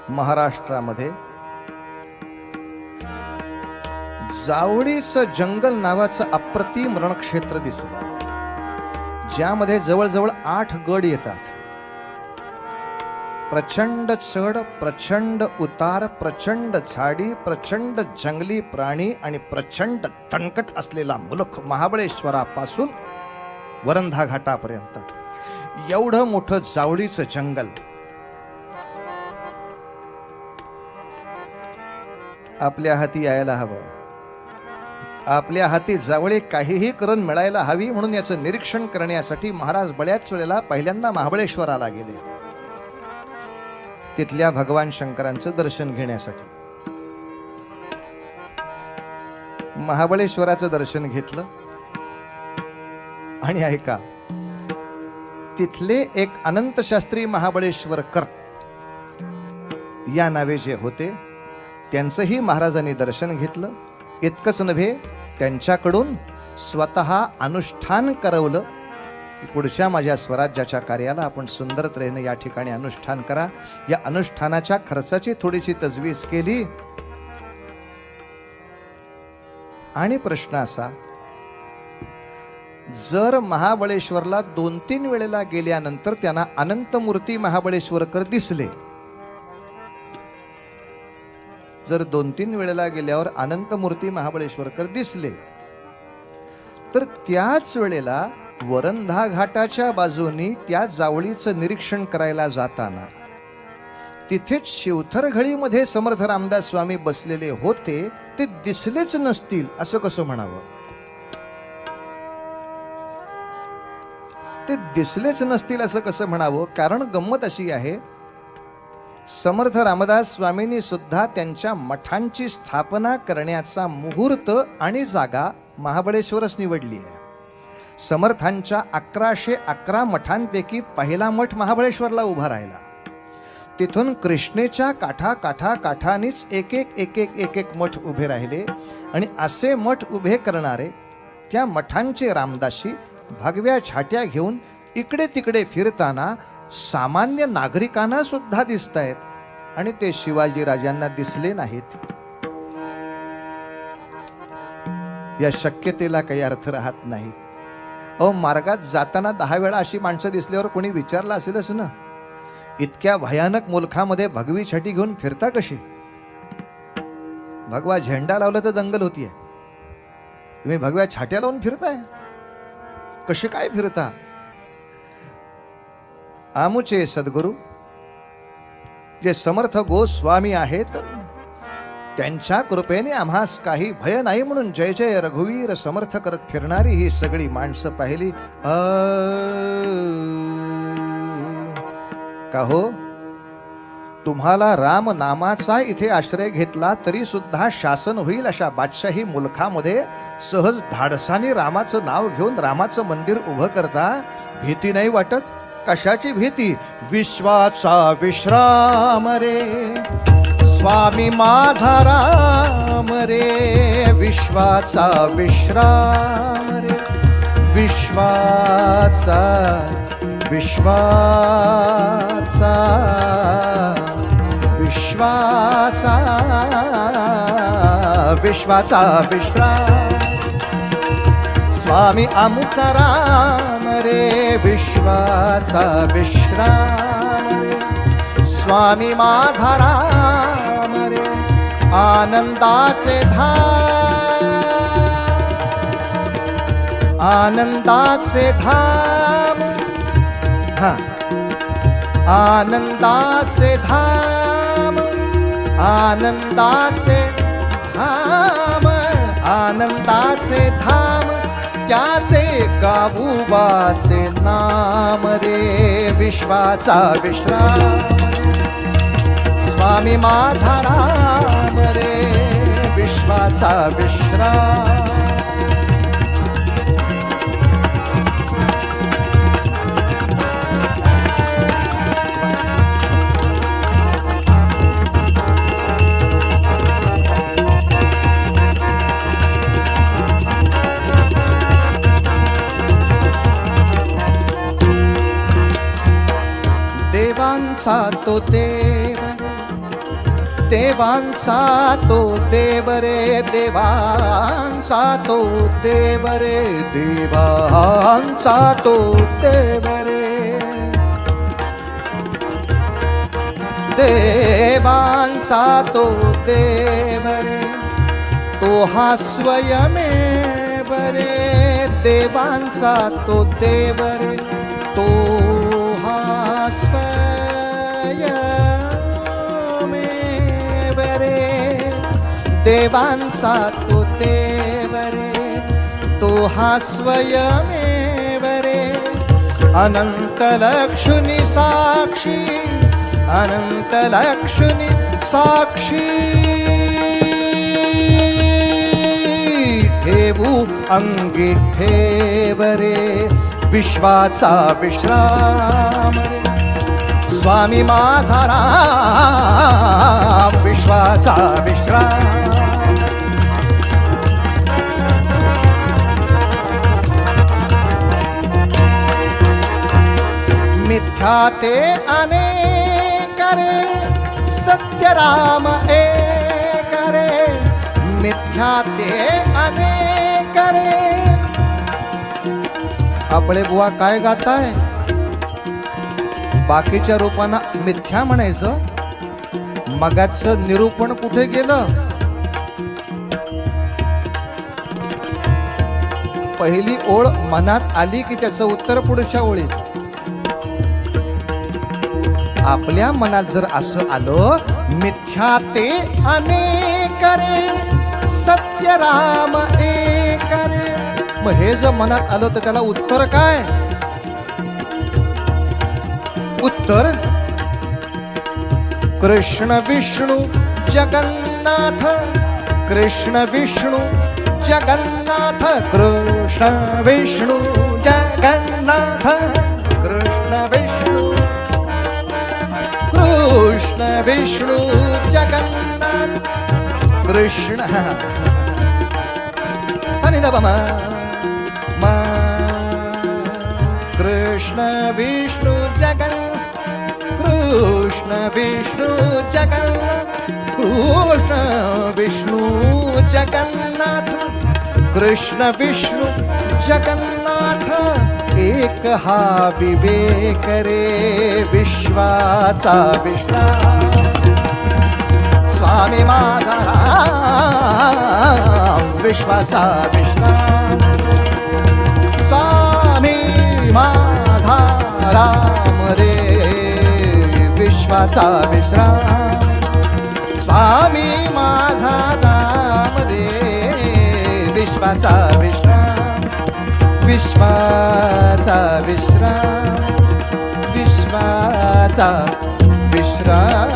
महाराष्ट्रामध्ये जावळीचं जंगल नावाचं अप्रतिम रणक्षेत्र दिसलं, ज्यामध्ये जवळजवळ 8 गड येतात. प्रचंड चढ, प्रचंड उतार, प्रचंड झाडी, प्रचंड जंगली प्राणी आणि प्रचंड तणकट असलेला मुलुख. महाबळेश्वरापासून वरंधा घाटापर्यंत एवढं मोठं जावळीचं जंगल. आपल्या हाती यायला हवं. आपल्या हाती जावळी काहीही करून मिळायला हवी. म्हणून याचं निरीक्षण करण्यासाठी महाराज बऱ्याच वेळेला पहिल्यांदा महाबळेश्वराला गेले, तिथल्या भगवान शंकरांचं दर्शन घेण्यासाठी. महाबळेश्वराचं दर्शन घेतलं आणि ऐका, तिथले एक अनंत शास्त्री महाबळेश्वरकर या नावे जे होते त्यांचंही महाराजांनी दर्शन घेतलं. इतकंच नव्हे, त्यांच्याकडून स्वतः अनुष्ठान करवलं. पुढच्या माझ्या स्वराज्याच्या कार्याला आपण सुंदर तऱ्हेने या ठिकाणी अनुष्ठान करा. या अनुष्ठानाच्या खर्चाची थोडीशी तजवीज केली. आणि प्रश्न असा, जर महाबळेश्वरला 2-3 वेळेला गेल्यानंतर त्यांना अनंतमूर्ती महाबळेश्वरकर दिसले, जर 2-3 वेळेला गेल्यावर अनंतमूर्ती महाबळेश्वरकर दिसले, तर त्याच वेळेला वरंधा घाटाच्या बाजूनी त्या जावळीचं निरीक्षण करायला जाताना तिथेच शिवथरघळीमध्ये समर्थ रामदास स्वामी बसलेले होते, ते दिसलेच नसतील असं कसं म्हणावं? ते दिसलेच नसतील असं कसं म्हणावं? कारण गंमत अशी आहे, समर्थ रामदास स्वामींनी सुद्धा त्यांच्या मठांची स्थापना करण्याचा मुहूर्त आणि जागा महाबळेश्वरच निवडली आहे. समर्थांच्या 1111 मठांपैकी पहिला मठ महाबळेश्वरला उभा राहिला. तिथून कृष्णेच्या काठानीच एक एक मठ उभे राहिले आणि असे मठ उभे करणारे त्या मठांचे रामदासी भगव्या छाट्या घेऊन इकडे तिकडे फिरताना सामान्य नागरिकांना सुद्धा दिसत आहेत आणि ते शिवाजी राजांना दिसले नाहीत. या शक्यतेला काही अर्थ राहत नाही. मार्गात जाताना 10 वेळा अशी माणसं दिसल्यावर कोणी विचारलं असेलच ना, इतक्या भयानक मुलखामध्ये भगवी छाटी घेऊन फिरता कशी? भगवा झेंडा लावला तर दंगल होतीये, तुम्ही भगव्या छाट्या लावून फिरताय, कसे काय फिरता? आमुचे सद्गुरू जे समर्थ गोस्वामी आहेत, त्यांच्या कृपेने आम्हास काही भय नाही म्हणून जय जय रघुवीर समर्थ करत फिरणारी ही सगळी माणसं पाहिली. का हो, तुम्हाला राम नामाचा इथे आश्रय घेतला तरी सुद्धा शासन होईल अशा बादशाही मुलखामध्ये सहज धाडसाने रामाचं नाव घेऊन रामाचं मंदिर उभं करता, भीती नाही वाटत? कशाची भीती? विश्वाचा विश्राम रे स्वामी माझा राम रे, विश्वाचा विश्राम रे, विश्वाचा विश्वाचा विश्वाचा विश्वाचा विश्राम स्वामी आमुचा राम रे, विश्वाचा विश्राम रे स्वामी माझा राम रे. आनंदाचे धाम, आनंदाचे धाम, आनंदाचे धाम, आनंदाचे धाम, आनंदाचे धाम, त्याचे गावोबाचे नाम रे, विश्वाचा विश्राम स्वामी माझा राम रे, विश्वाचा विश्राम. देवांचा तो देव, देवांचा तो देव रे, देवांचा तो देव रे, देवांचा तो देव रे, देवांचा तो देव रे, तो हा स्वयमेव रे, देवांचा तो देव रे, तो हा स्वयमेव रे, देवांचा तो देव रे, तो हा स्वयमेव रे. अनंत लक्ष्मी साक्षी, अनंत लक्ष्मी साक्षी, ठेवू अंगी ठेव रे, विश्वाचा विश्राम रे स्वामी माझा राम, विश्वाचा विश्राम. मिथ्या ते अनेक रे, सत्य राम एक रे, मिथ्या ते अनेक रे. आपले बुवा काय गाताय? बाकीच्या रूपांना मिथ्या म्हणायचं, मगाचं निरूपण कुठे गेलं? पहिली ओळ मनात आली की त्याचं उत्तर पुढच्या ओळीत. आपल्या मनात जर असं आलं मिथ्या ते अनेक रे सत्य राम एक रे, मग हे जर मनात आलं तर त्याला उत्तर काय? उत्तर कृष्ण विष्णू जगन्नाथ, कृष्ण विष्णू जगन्नाथ, कृष्ण विष्णू जगन्नाथ, कृष्ण विष्णू, कृष्ण विष्णू जगन्नाथ, कृष्ण सनिधपमा मा, कृष्ण विष्णू जगन्नाथ, कृष्ण विष्णू जगन्नाथ, कृष्ण विष्णू जगन्नाथ, कृष्ण विष्णू जगन्नाथ, एक हा विवेक रे विश्वाचा विश्राम, स्वामी माझा राम विश्वाचा विश्राम, स्वामी माझा राम रे विश्वाचा विश्राम, स्वामी माझा राम रे विश्वाचा विश्राम, विश्वाचा विश्राम, विश्वाचा विश्राम.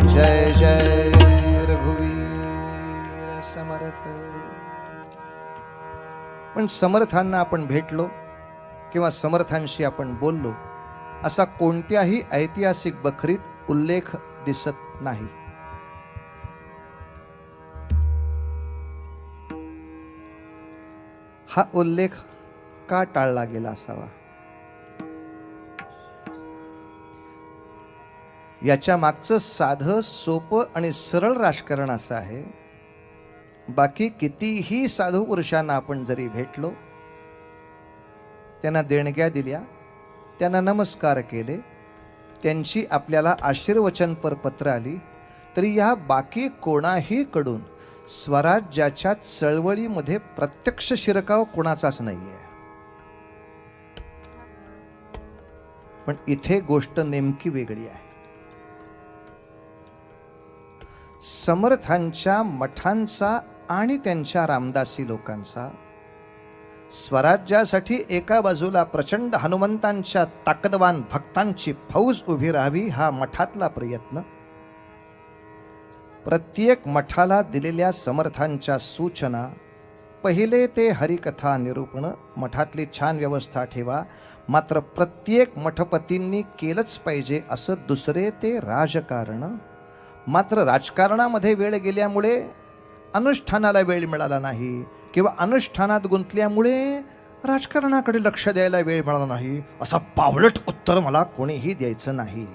जय जय रघुवीर समर्थ. पण समर्थांना आपण भेटलो किंवा समर्थांशी आपण बोललो असा कोणत्याही ऐतिहासिक बखरीत उल्लेख दिसत नाही. हा उल्लेख का टाळला गेला असावा? याच्या मागचं साधं सोपं आणि सरळ राजकारण असं आहे, बाकी कितीही साधू पुरुषांना आपण जरी भेटलो, त्यांना देणग्या दिल्या, त्यांना नमस्कार केले, त्यांची आपल्याला आशीर्वचनपर पत्र आली, तरी या बाकी कोणाही कडून स्वराज्याच्या चळवळीमध्ये प्रत्यक्ष शिरकाव कोणाचाच नाहीये. पण इथे गोष्ट नेमकी वेगळी आहे. समर्थांच्या मठांचा आणि त्यांच्या रामदासी लोकांचा स्वराज्यासाठी एका बाजूला प्रचंड हनुमंतांच्या ताकदवान भक्तांची फौज उभी राहावी हा मठातला प्रयत्न, प्रत्येक मठाला दिलेल्या समर्थांच्या सूचना, पहिले ते हरिकथा निरूपण, मठातली छान व्यवस्था ठेवा, मात्र प्रत्येक मठपतींनी केलंच पाहिजे असं दुसरे ते राजकारण, मात्र राजकारणामध्ये वेळ गेल्यामुळे अनुष्ठानाला वेळ मिळाला नाही किंवा अनुष्ठानात गुंतल्यामुळे राजकारणाकडे लक्ष द्यायला वेळ मिळाला नाही, असं पावलट उत्तर मला कोणीही द्यायचं नाही.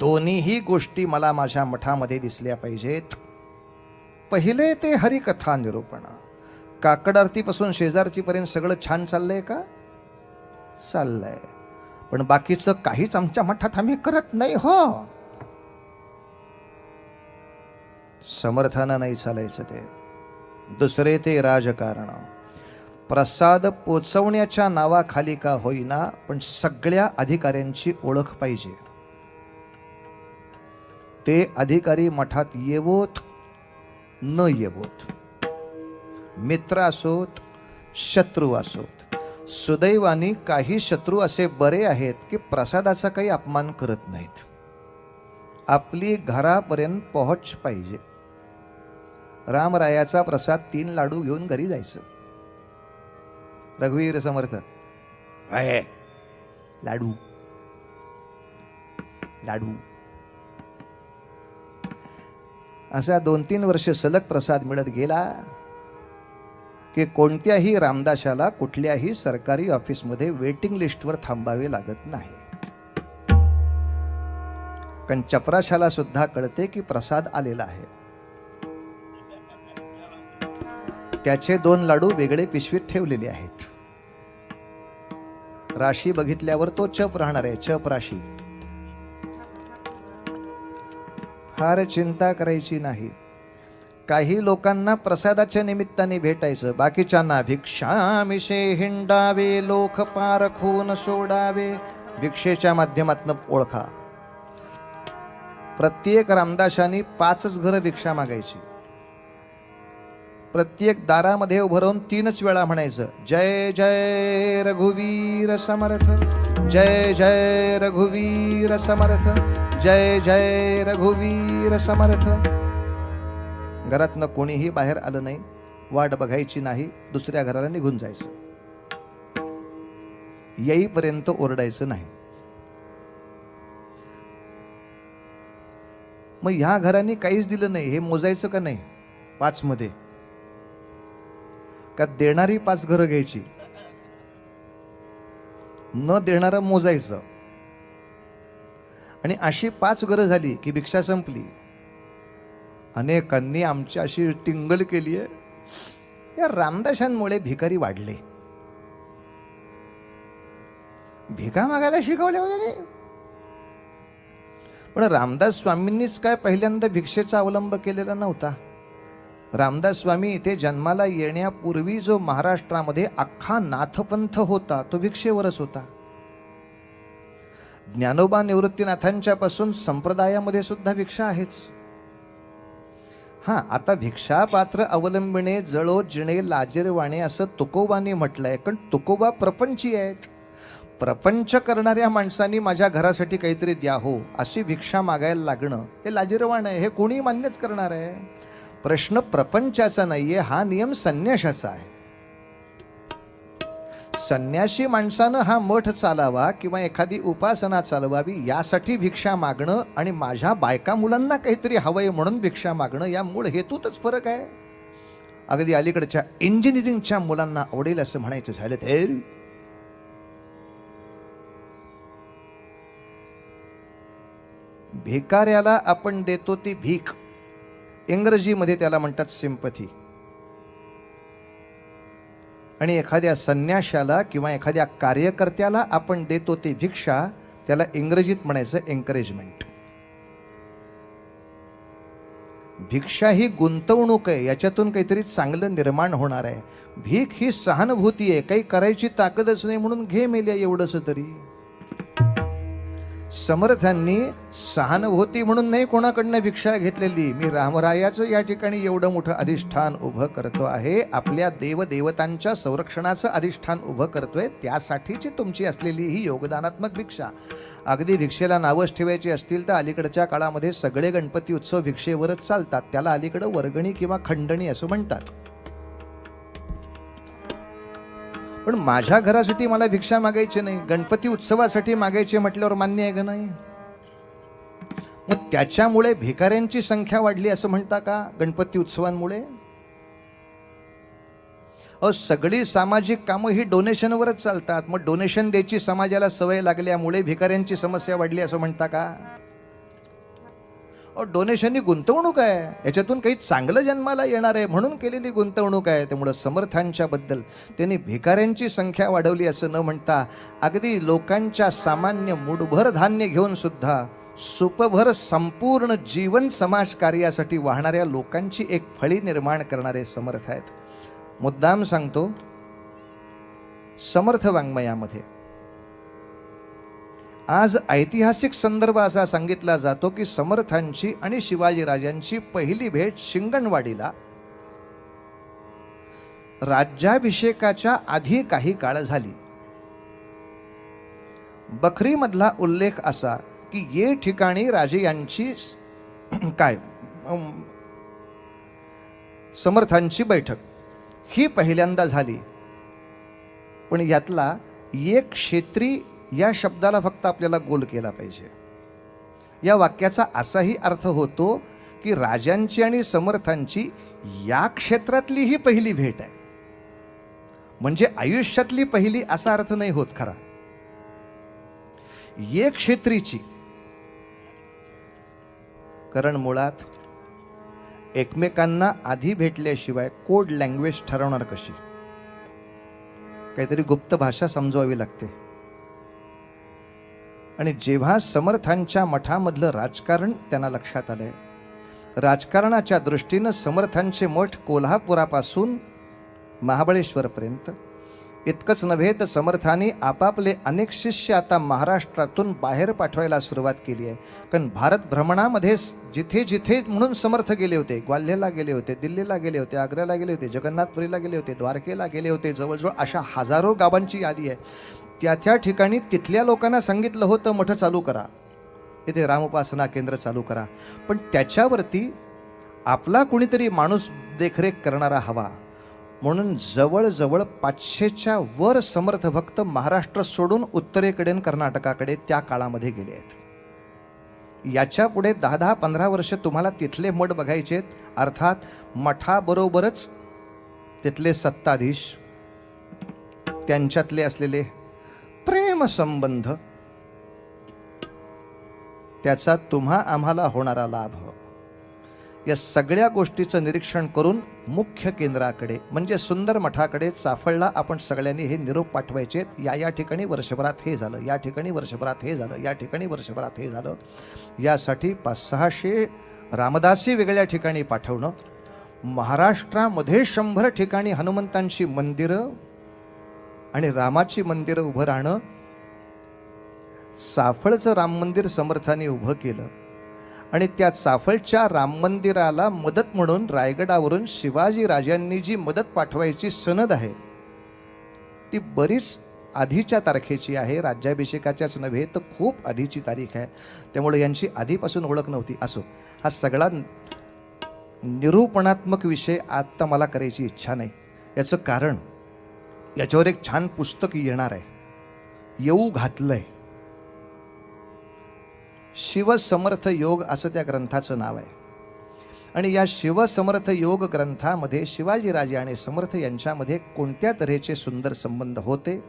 दोन्हीही गोष्टी मला माझ्या मठामध्ये दिसल्या पाहिजेत. पहिले ते हरिकथा निरूपण, काकड आरतीपासून शेजारचीपर्यंत सगळं छान चाललंय का? चाललंय, पण बाकीचं काहीच आमच्या मठात आम्ही करत नाही हो. समर्थांना नाही चालायचं ते. दुसरे ते राजकारण, प्रसाद पोचवण्याच्या नावाखाली का होईना पण सगळ्या अधिकाऱ्यांची ओळख पाहिजे. ते अधिकारी मठात येवोत न येवोत, मित्र असोत शत्रू असोत, सुदैवानी काही शत्रू असे बरे आहेत की प्रसादाचा काही अपमान करत नाहीत. आपली घरापर्यंत पोहोच पाहिजे. रामरायाचा प्रसाद 3 लाडू घेऊन घरी जायचं. रघुवीर समर्थ आहे लाडू लाडू, असा 2-3 वर्ष सलग प्रसाद मिळत गेला की कोणत्याही रामदासाला कुठल्याही सरकारी ऑफिसमध्ये वेटिंग लिस्टवर थांबावे लागत नाही. कारण चपराशाला सुद्धा कळते की प्रसाद आलेला आहे. त्याचे 2 लाडू वेगळे पिशवीत ठेवलेले आहेत. राशी बघितल्यावर तो चप राहणार आहे, चप राशी. फार चिंता करायची नाही. काही लोकांना प्रसादाच्या निमित्ताने भेटायचं, बाकीच्यांना भिक्षामिषे हिंडावे, लोक पारखून सोडावे. भिक्षेच्या माध्यमातून ओळखा. प्रत्येक रामदासांनी 5 घरं भिक्षा मागायची. प्रत्येक दारामध्ये उभं राहून 3 वेळा म्हणायचं, जय जय रघुवीर समर्थ, जय जय रघुवीर समर्थ, जय जय रघुवीर समर्थ. घरातनं कोणीही बाहेर आलं नाही, वाट बघायची नाही, दुसऱ्या घराला निघून जायचं. येईपर्यंत ओरडायचं नाही. मग ह्या घरांनी काहीच दिलं नाही हे मोजायचं का नाही? 5 मध्ये का देणारी 5 घरं घ्यायची, न देणारं मोजायचं. आणि अशी 5 घरं झाली की भिक्षा संपली. अनेकांनी आमची अशी टिंगल केली आहे, या रामदासांमुळे भिकारी वाढले, भिका मागायला शिकवले वगैरे. पण रामदास स्वामींनीच काय पहिल्यांदा भिक्षेचा अवलंब केलेला नव्हता. रामदास स्वामी इथे जन्माला येण्यापूर्वी जो महाराष्ट्रामध्ये अख्खा नाथपंथ होता तो भिक्षेवरच होता. ज्ञानोबा निवृत्तीनाथांच्या पासून संप्रदायामध्ये सुद्धा भिक्षा आहेच. आता भिक्षा पात्र अवलंबिणे जळो जिणे लाजिरवाणे असं तुकोबाने म्हटलंय. कारण तुकोबा प्रपंची आहेत. प्रपंच करणाऱ्या माणसांनी माझ्या घरासाठी काहीतरी द्या हो अशी भिक्षा मागायला लागणं हे लाजिरवाण आहे. हे कोणी मान्यच करणार आहे. प्रश्न प्रपंचाचा नाहीये, हा नियम संन्याशाचा आहे. संन्याशी माणसानं हा मठ चालावा किंवा एखादी उपासना चालवावी यासाठी भिक्षा मागणं आणि माझ्या बायका मुलांना काहीतरी हवंय म्हणून भिक्षा मागणं या मूळ हेतूतच फरक आहे. अगदी अलीकडच्या इंजिनिअरिंगच्या मुलांना आवडेल असं म्हणायचं झालं तर भिकाऱ्याला आपण देतो ती भीक, इंग्रजीमध्ये त्याला म्हणतात सिंपथी. आणि एखाद्या संन्याशाला किंवा एखाद्या कार्यकर्त्याला आपण देतो ती भिक्षा, त्याला इंग्रजीत म्हणायचं एन्करेजमेंट. भिक्षा ही गुंतवणूक आहे, याच्यातून काहीतरी चांगलं निर्माण होणार आहे. भीक ही सहानुभूती आहे, काही करायची ताकदच नाही म्हणून घे मेल्या एवढंच तरी. समर्थांनी सहानुभूती म्हणून नाही कोणाकडनं भिक्षा घेतलेली. मी रामरायाचं या ठिकाणी एवढं मोठं अधिष्ठान उभं करतो आहे, आपल्या देवदेवतांच्या संरक्षणाचं अधिष्ठान उभं करतोय, त्यासाठीची तुमची असलेली ही योगदानात्मक भिक्षा. अगदी भिक्षेला नावच ठेवायची असतील तर अलीकडच्या काळामध्ये सगळे गणपती उत्सव भिक्षेवरच चालतात. त्याला अलीकडं वर्गणी किंवा खंडणी असं म्हणतात. पण माझ्या घरासाठी मला भिक्षा मागायची नाही, गणपती उत्सवासाठी मागायचे म्हटल्यावर मान्य आहे का नाही? मग त्याच्यामुळे भिकाऱ्यांची संख्या वाढली असं म्हणता का? गणपती उत्सवांमुळे सगळी सामाजिक कामं ही डोनेशनवरच चालतात. मग डोनेशन द्यायची समाजाला सवय लागल्यामुळे भिकाऱ्यांची समस्या वाढली असं म्हणता का? डोनेशन ही गुंतवणूक आहे, याच्यातून काही चांगलं जन्माला येणार आहे म्हणून केलेली गुंतवणूक आहे. त्यामुळं समर्थांच्या बद्दल त्यांनी भिकाऱ्यांची संख्या वाढवली असं न म्हणता अगदी लोकांच्या सामान्य मुठभर धान्य घेऊन सुद्धा सुपभर संपूर्ण जीवन समाज कार्यासाठी वाहणाऱ्या लोकांची एक फळी निर्माण करणारे समर्थ आहेत. मुद्दाम सांगतो, समर्थ वाङ्मयामध्ये आज ऐतिहासिक संदर्भ असा सांगितला जातो की समर्थांची आणि शिवाजीराजांची पहिली भेट शिंगणवाडीला राज्याभिषेकाच्या आधी काही काळ झाली. बखरीमधला उल्लेख असा की ये ठिकाणी राजे यांची काय समर्थांची बैठक ही पहिल्यांदा झाली. पण यातला एक क्षेत्री या शब्दाला फक्त आपल्याला गोल केला पाहिजे. या वाक्याचा असाही अर्थ होतो की राजांची आणि समर्थांची या क्षेत्रातली ही पहिली भेट आहे, म्हणजे आयुष्यातली पहिली असा अर्थ नाही होत खरा. एक क्षेत्रीची, कारण मुळात एकमेकांना आधी भेटल्याशिवाय कोड लँग्वेज ठरवणार कशी? काहीतरी गुप्त भाषा समजवावी लागते. आणि जेव्हा समर्थांच्या मठामधलं राजकारण त्यांना लक्षात आलंय राजकारणाच्या दृष्टीनं समर्थांचे मठ कोल्हापुरापासून महाबळेश्वरपर्यंत. इतकंच नव्हे तर समर्थांनी आपापले अनेक शिष्य आता महाराष्ट्रातून बाहेर पाठवायला सुरुवात केली आहे. कारण भारत भ्रमणामध्ये जिथे जिथे म्हणून समर्थ गेले होते, ग्वाल्हेरला गेले होते, दिल्लीला गेले होते, आग्र्याला गेले होते, जगन्नाथपुरीला गेले होते, द्वारकेला गेले होते, जवळजवळ अशा हजारो गावांची यादी आहे. त्या ठिकाणी तिथल्या लोकांना सांगितलं होतं मठ चालू करा, इथे रामोपासना केंद्र चालू करा. पण त्याच्यावरती आपला कुणीतरी माणूस देखरेख करणारा हवा, म्हणून जवळजवळ 500च्या वर समर्थ भक्त महाराष्ट्र सोडून उत्तरेकडे कर्नाटकाकडे त्या काळामध्ये गेले आहेत. याच्या पुढे 10-15 वर्ष तुम्हाला तिथले मठ बघायचे, अर्थात मठाबरोबरच तिथले सत्ताधीश, त्यांच्यातले असलेले प्रेमसंबंध, त्याचा तुम्हा आम्हाला होणारा लाभ, या सगळ्या गोष्टीचं निरीक्षण करून मुख्य केंद्राकडे म्हणजे सुंदर मठाकडे चाफळला आपण सगळ्यांनी हे निरोप पाठवायचे. या ठिकाणी वर्षभरात हे झालं, या ठिकाणी वर्षभरात हे झालं, या ठिकाणी वर्षभरात हे झालं. यासाठी 500-600 रामदासी वेगळ्या ठिकाणी पाठवणं, महाराष्ट्रामध्ये 100 ठिकाणी हनुमंतांची मंदिरं आणि रामाची मंदिरं उभं राहणं. चाफळचं राम मंदिर समर्थांनी उभं केलं आणि त्या चाफळच्या राम मंदिराला मदत म्हणून रायगडावरून शिवाजी राजांनी जी मदत पाठवायची सनद आहे ती बरीच आधीच्या तारखेची आहे, राज्याभिषेकाच्याच नव्हे तर खूप आधीची तारीख आहे. त्यामुळे यांची आधीपासून ओळख नव्हती. असो, हा सगळा निरूपणात्मक विषय आता मला करायची इच्छा नाही. याचं कारण, याच्यावर एक छान पुस्तक येणार आहे, येऊ घातलंय, शिवसमर्थ योग असं त्या ग्रंथाचं नाव आहे. आणि या शिवसमर्थ योग ग्रंथामध्ये शिवाजीराजे आणि समर्थ यांच्यामध्ये कोणत्या तऱ्हेचे सुंदर संबंध होते,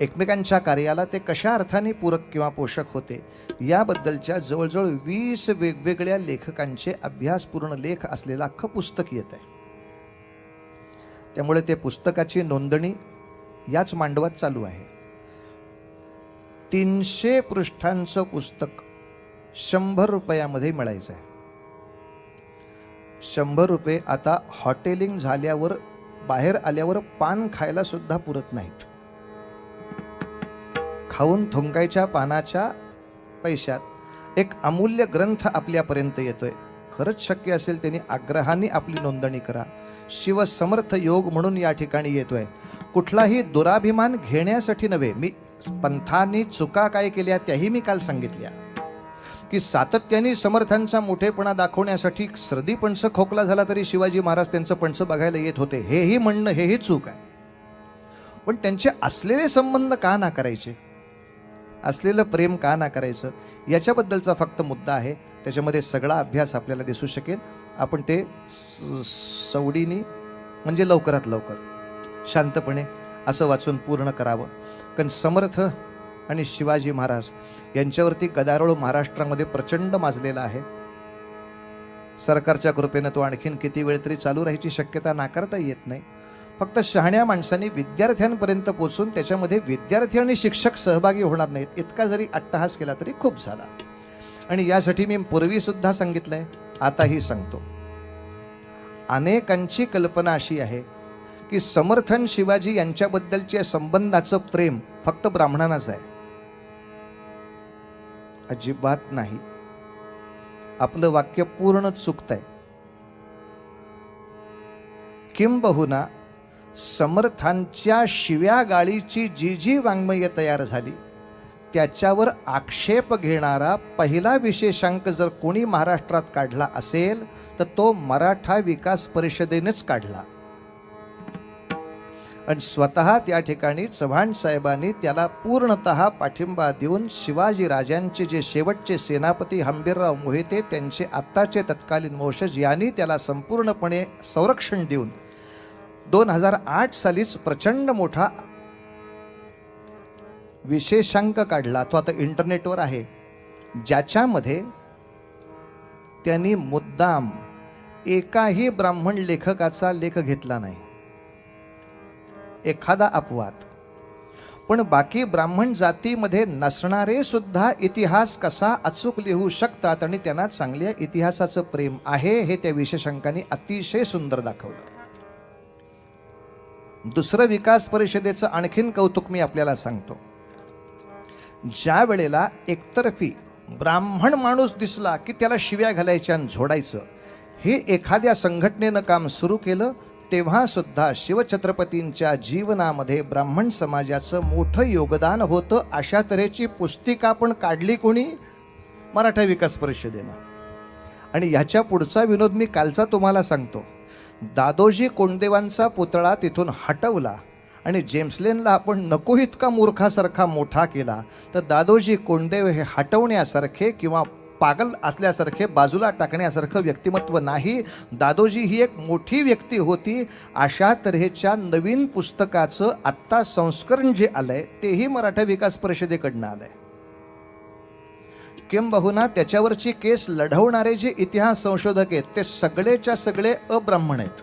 एकमेकांच्या कार्याला ते कशा अर्थाने पूरक किंवा पोषक होते, याबद्दलच्या जवळजवळ 20 वेगवेगळ्या लेखकांचे अभ्यासपूर्ण लेख असलेलं अख्खं पुस्तक येत आहे. त्यामुळे ते पुस्तकाची नोंदणी याच मांडवात चालू आहे. 300 पृष्ठांचं पुस्तक 100 रुपयामध्ये मिळायचं आहे. 100 रुपये आता हॉटेलिंग झाल्यावर बाहेर आल्यावर पान खायला सुद्धा पुरत नाहीत. खाऊन थुंकायच्या पानाच्या पैशात एक अमूल्य ग्रंथ आपल्यापर्यंत येतोय. खरंच शक्य असेल त्यांनी आग्रहाने आपली नोंदणी करा. शिवसमर्थ योग म्हणून या ठिकाणी येतोय. कुठलाही दुराभिमान घेण्यासाठी नव्हे, मी पंथांनी चुका काय केल्या त्याही मी काल सांगितल्या की सातत्याने समर्थांचा मोठेपणा दाखवण्यासाठी सर्दी पणसं खोकला झाला तरी शिवाजी महाराज त्यांचं पणसं बघायला येत होते, हेही म्हणणं हेही चूक आहे. पण त्यांचे असलेले संबंध का ना करायचे, असलेलं प्रेम का ना करायचं, याच्याबद्दलचा फक्त मुद्दा आहे. त्याच्यामध्ये सगळा अभ्यास आपल्याला दिसू शकेल. आपण ते सवडीने म्हणजे लवकरात लवकर शांतपणे असं वाचून पूर्ण करावं. कारण समर्थ आणि शिवाजी महाराज यांच्यावरती गदारोळ महाराष्ट्रामध्ये प्रचंड माजलेला आहे. सरकारच्या कृपेनं तो आणखीन किती वेळ तरी चालू राहायची शक्यता नाकारता येत नाही. फक्त शहाण्या माणसांनी विद्यार्थ्यांपर्यंत पोहोचून त्याच्यामध्ये विद्यार्थी आणि शिक्षक सहभागी होणार नाहीत, इतका जरी अट्टहास केला तरी खूप झाला. आणि यासाठी मी पूर्वी सुद्धा सांगितलंय, आताही सांगतो. अनेकांची कल्पना अशी आहे की समर्थन शिवाजी यांच्याबद्दलच्या संबंधाचं प्रेम फक्त ब्राह्मणांनाच आहे. अजिबात नाही. आपलं वाक्य पूर्ण चुकतंय. किंबहुना समर्थांच्या शिव्या गाळीची जी जी वाङ्मय तयार झाली त्याच्यावर आक्षेप घेणारा पहिला विशेषांक जर कोणी महाराष्ट्रात काढला असेल तर तो मराठा विकास परिषदेनेच काढला. आणि स्वतः त्या ठिकाणी चव्हाण साहेबांनी त्याला पूर्णतः पाठिंबा देऊन शिवाजी राजांचे जे शेवटचे सेनापती हंबीरराव मोहिते, त्यांचे आत्ताचे तत्कालीन वंशज यांनी त्याला संपूर्णपणे संरक्षण देऊन 2008 सालीच प्रचंड मोठा विशेषांक काढला. तो आता इंटरनेटवर आहे, ज्याच्यामध्ये त्यांनी मुद्दाम एकाही ब्राह्मण लेखकाचा लेख घेतला नाही, एखादा अपवाद. पण बाकी ब्राह्मण जातीमध्ये नसणारे सुद्धा इतिहास कसा अचूक लिहू शकतात आणि त्यांना चांगल्या इतिहासाचं प्रेम आहे हे त्या विशेषांकांनी अतिशय सुंदर दाखवलं. दुसरं विकास परिषदेचं आणखीन कौतुक मी आपल्याला सांगतो. ज्या वेळेला एकतर्फी ब्राह्मण माणूस दिसला की त्याला शिव्या घालायच्या आणि झोडायचं हे एखाद्या संघटनेनं काम सुरू केलं, तेव्हा सुद्धा शिवछत्रपतींच्या जीवनामध्ये ब्राह्मण समाजाचं मोठं योगदान होतं. अशा तऱ्हेची पुस्तिका पण काढली कोणी? मराठा विकास परिषदेनं. आणि ह्याच्या पुढचा विनोद मी कालचा तुम्हाला सांगतो. दादोजी कोंडदेवांचा पुतळा तिथून हटवला आणि जेम्सलेनला आपण नको इतका मूर्खासारखा मोठा केला, तर दादोजी कोंडदेव हे हटवण्यासारखे किंवा पागल असल्यासारखे बाजूला टाकण्यासारखं व्यक्तिमत्व नाही. दादोजी ही एक मोठी व्यक्ती होती. अशा तऱ्हेच्या नवीन पुस्तकाचं आत्ता संस्करण जे आलंय तेही मराठा विकास परिषदेकडनं आलंय. किंबहुना त्याच्यावरची केस लढवणारे जे इतिहास संशोधक आहेत ते सगळेच्या सगळे अब्राह्मण आहेत.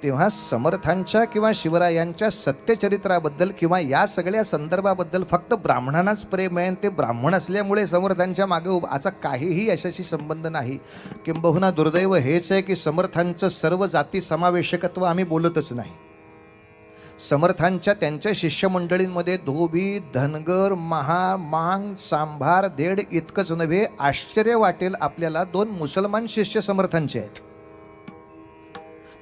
तेव्हा समर्थांच्या किंवा शिवरायांच्या सत्यचरित्राबद्दल किंवा या सगळ्या संदर्भाबद्दल फक्त ब्राह्मणांनाच प्रेम आहे, ते ब्राह्मण असल्यामुळे समर्थांच्या मागे उभाचा काहीही यशाशी संबंध नाही. किंबहुना दुर्दैव हेच आहे की समर्थांचं सर्व जाती समावेशकत्व आम्ही बोलतच नाही. समर्थांच्या त्यांच्या शिष्यमंडळींमध्ये धोबी, धनगर, महार, मांग, सांभार, देड इतकंच नव्हे, आश्चर्य वाटेल आपल्याला 2 मुसलमान शिष्य समर्थांचे आहेत.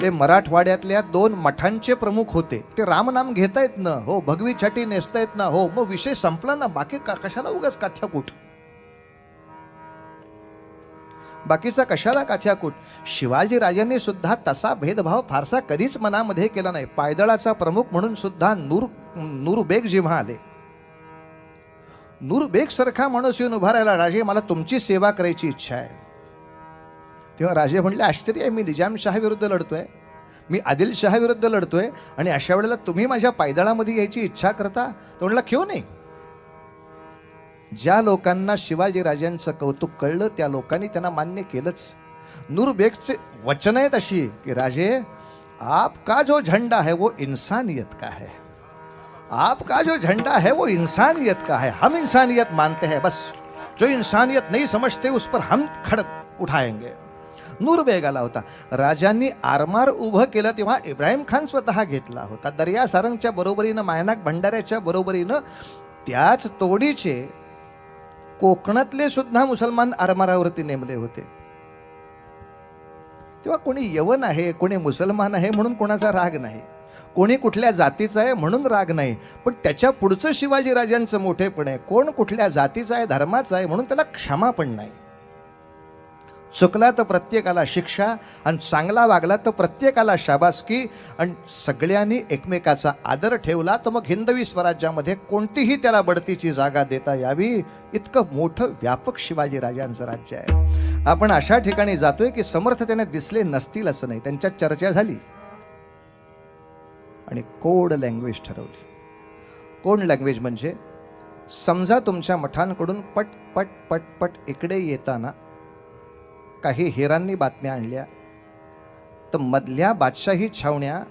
ते मराठवाड्यातल्या 2 मठांचे प्रमुख होते. ते रामनाम घेतायत ना हो, भगवी छाटी नेसतायत ना हो, मग विषय संपला ना. बाकी कशाला उगाच काथ्याकूट, बाकीचा कशाला काथ्याकूट. शिवाजी राजांनी सुद्धा तसा भेदभाव फारसा कधीच मनामध्ये केला नाही. पायदळाचा प्रमुख म्हणून सुद्धा नूरबेग जेव्हा आले, नूरबेग सारखा माणूस येऊन उभा राहिला, राजे मला तुमची सेवा करायची इच्छा आहे. तेव्हा राजे म्हणले आश्चर्य आहे, मी निजामशाह विरुद्ध लढतोय, मी आदिलशाह विरुद्ध लढतोय आणि अशा वेळेला तुम्ही माझ्या पायदळामध्ये यायची इच्छा करता? तो म्हणला क्यों नाही. ज्या लोकांना शिवाजी राजांचं कौतुक कळलं त्या लोकांनी त्यांना मान्य केलंच. नूरबेगचे वचन आहेत अशी की राजे आपका जो झंडा है वो इंसानियत का है, आपका जो झंडा है वो इंसानियत का है, हम इंसानियत मानते हैं, बस जो इंसानियत नहीं समझते उस पर हम खड़क उठाएंगे. नूरबेग आला होता. राजांनी आरमार उभं केलं तेव्हा इब्राहिम खान स्वतः घेतला होता. दर्या सारंगच्या बरोबरीनं, मायनाक भंडाऱ्याच्या बरोबरीनं त्याच तोडीचे कोकणातले सुद्धा मुसलमान आरमारावरती नेमले होते. तेव्हा कोणी यवन आहे, कोणी मुसलमान आहे म्हणून कोणाचा राग नाही, कोणी कुठल्या जातीचा आहे म्हणून राग नाही, पण त्याच्या पुढचं शिवाजी राजांचं मोठेपण आहे. कोण कुठल्या जातीचा आहे, धर्माचा आहे म्हणून त्याला क्षमा पण नाही. चुकला तर प्रत्येकाला शिक्षा आणि चांगला वागला तर प्रत्येकाला शाबासकी आणि सगळ्यांनी एकमेकाचा आदर ठेवला तर मग हिंदवी स्वराज्यामध्ये कोणतीही त्याला बढतीची जागा देता यावी. इतकं मोठं व्यापक शिवाजी राजांचं राज्य आहे. आपण अशा ठिकाणी जातोय की समर्थ त्याने दिसले नसतील असं नाही, त्यांच्यात चर्चा झाली आणि कोड लँग्वेज ठरवली. कोड लँग्वेज म्हणजे समजा तुमच्या मठांकडून पट पट पट पट इकडे येताना काही हेरांनी बातम्या आणल्या तर मधल्या बादशाही छावण्या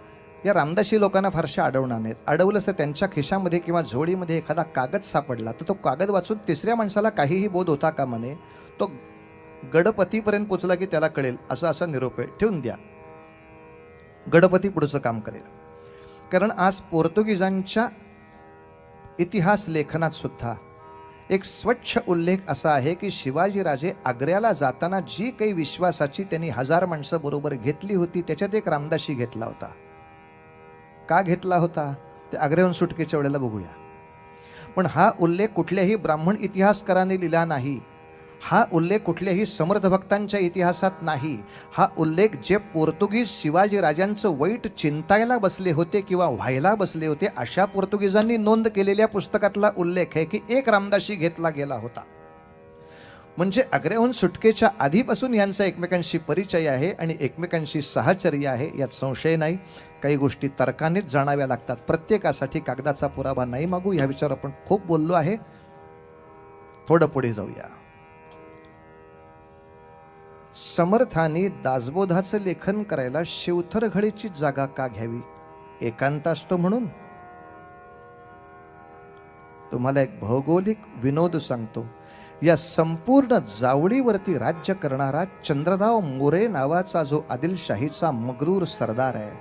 या रामदासी लोकांना फारशा अडवणार नाहीत. अडवलं तर त्यांच्या खिशामध्ये किंवा झोळीमध्ये एखादा कागद सापडला तर तो कागद वाचून तिसऱ्या माणसाला काहीही बोध होता का म्हणे, तो गडपतीपर्यंत पोचला की त्याला कळेल असा असा निरोप आहे, ठेवून द्या, गडपती पुढचं काम करेल. कारण आज पोर्तुगीजांच्या इतिहास लेखनात सुद्धा एक स्वच्छ उल्लेख असा आहे की शिवाजी राजे आग्र्याला जाताना जी काही विश्वासाची त्यांनी 1000 माणसं बरोबर घेतली होती त्याच्यात एक रामदासी घेतला होता. का घेतला होता ते आग्र्याहून सुटकेच्या वेळेला बघूया. पण हा उल्लेख कुठल्याही ब्राह्मण इतिहासकाराने लिहिला नाही, हा उल्लेख कुठल्याही समर्थ भक्तांच्या इतिहासात नाही. हा उल्लेख जे पोर्तुगीज शिवाजी राजांचं वाईट चिंतायला बसले होते किंवा व्हायला बसले होते अशा पोर्तुगीजांनी नोंद केलेल्या पुस्तकातला उल्लेख आहे की एक रामदासी घेतला गेला होता. म्हणजे आग्र्याहून सुटकेच्या आधीपासून यांचा एकमेकांशी परिचय आहे आणि एकमेकांशी साहचर्य आहे, यात संशय नाही. काही गोष्टी तर्कानेच जाणाव्या लागतात. प्रत्येकासाठी कागदाचा पुरावा नाही मागू. ह्या विचार आपण खूप बोललो आहे. थोडं पुढे जाऊया. समर्थांनी दासबोधाचं लेखन करायला शिवथर घळीची जागा का घ्यावी एकांत असतो म्हणून? तुम्हाला एक भौगोलिक विनोद सांगतो. या संपूर्ण जावळीवरती राज्य करणारा चंद्रराव मोरे नावाचा जो आदिलशाहीचा मगरूर सरदार आहे,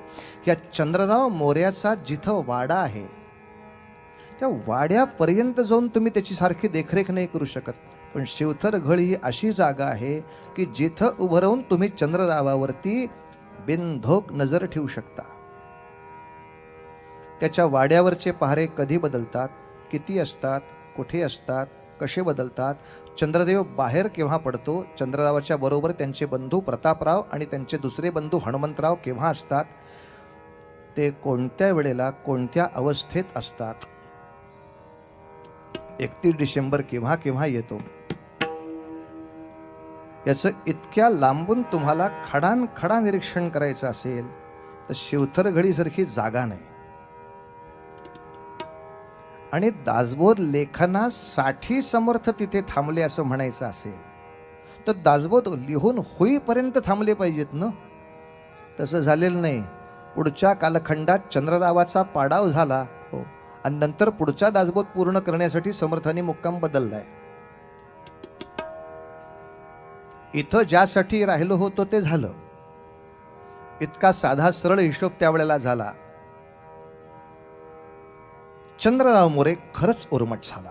या चंद्रराव मोऱ्याचा जिथं वाडा आहे त्या वाड्यापर्यंत जाऊन तुम्ही त्याची सारखी देखरेख नाही करू शकत. पण शिवथरघळ ही अशी जागा आहे की जिथं उभं राहून तुम्ही चंद्ररावावरती बिनधोक नजर ठेवू शकता. त्याच्या वाड्यावरचे पहारे कधी बदलतात, किती असतात, कुठे असतात, कसे बदलतात, चंद्रदेव बाहेर केव्हा पडतो, चंद्ररावाच्या बरोबर त्यांचे बंधू प्रतापराव आणि त्यांचे दुसरे बंधू हनुमंतराव केव्हा असतात, ते कोणत्या वेळेला कोणत्या अवस्थेत असतात, 31 डिसेंबर केव्हा केव्हा येतो, याचं इतक्या लांबून तुम्हाला खडानखडा निरीक्षण करायचं असेल तर शिवथरघडीसारखी जागा नाही. आणि दासबोध लेखनासाठी समर्थ तिथे थांबले असं म्हणायचं असेल तर दासबोध लिहून होईपर्यंत थांबले पाहिजेत ना. तसं झालेलं नाही. पुढच्या कालखंडात चंद्ररावाचा पाडाव झाला हो, आणि नंतर पुढचा दासबोध पूर्ण करण्यासाठी समर्थांनी मुक्काम बदललाय. इथं ज्यासाठी राहिलो होतो ते झालं. इतका साधा सरळ हिशोब त्यावेळेला झाला. चंद्रराव मोरे खरंच उर्मट झाला.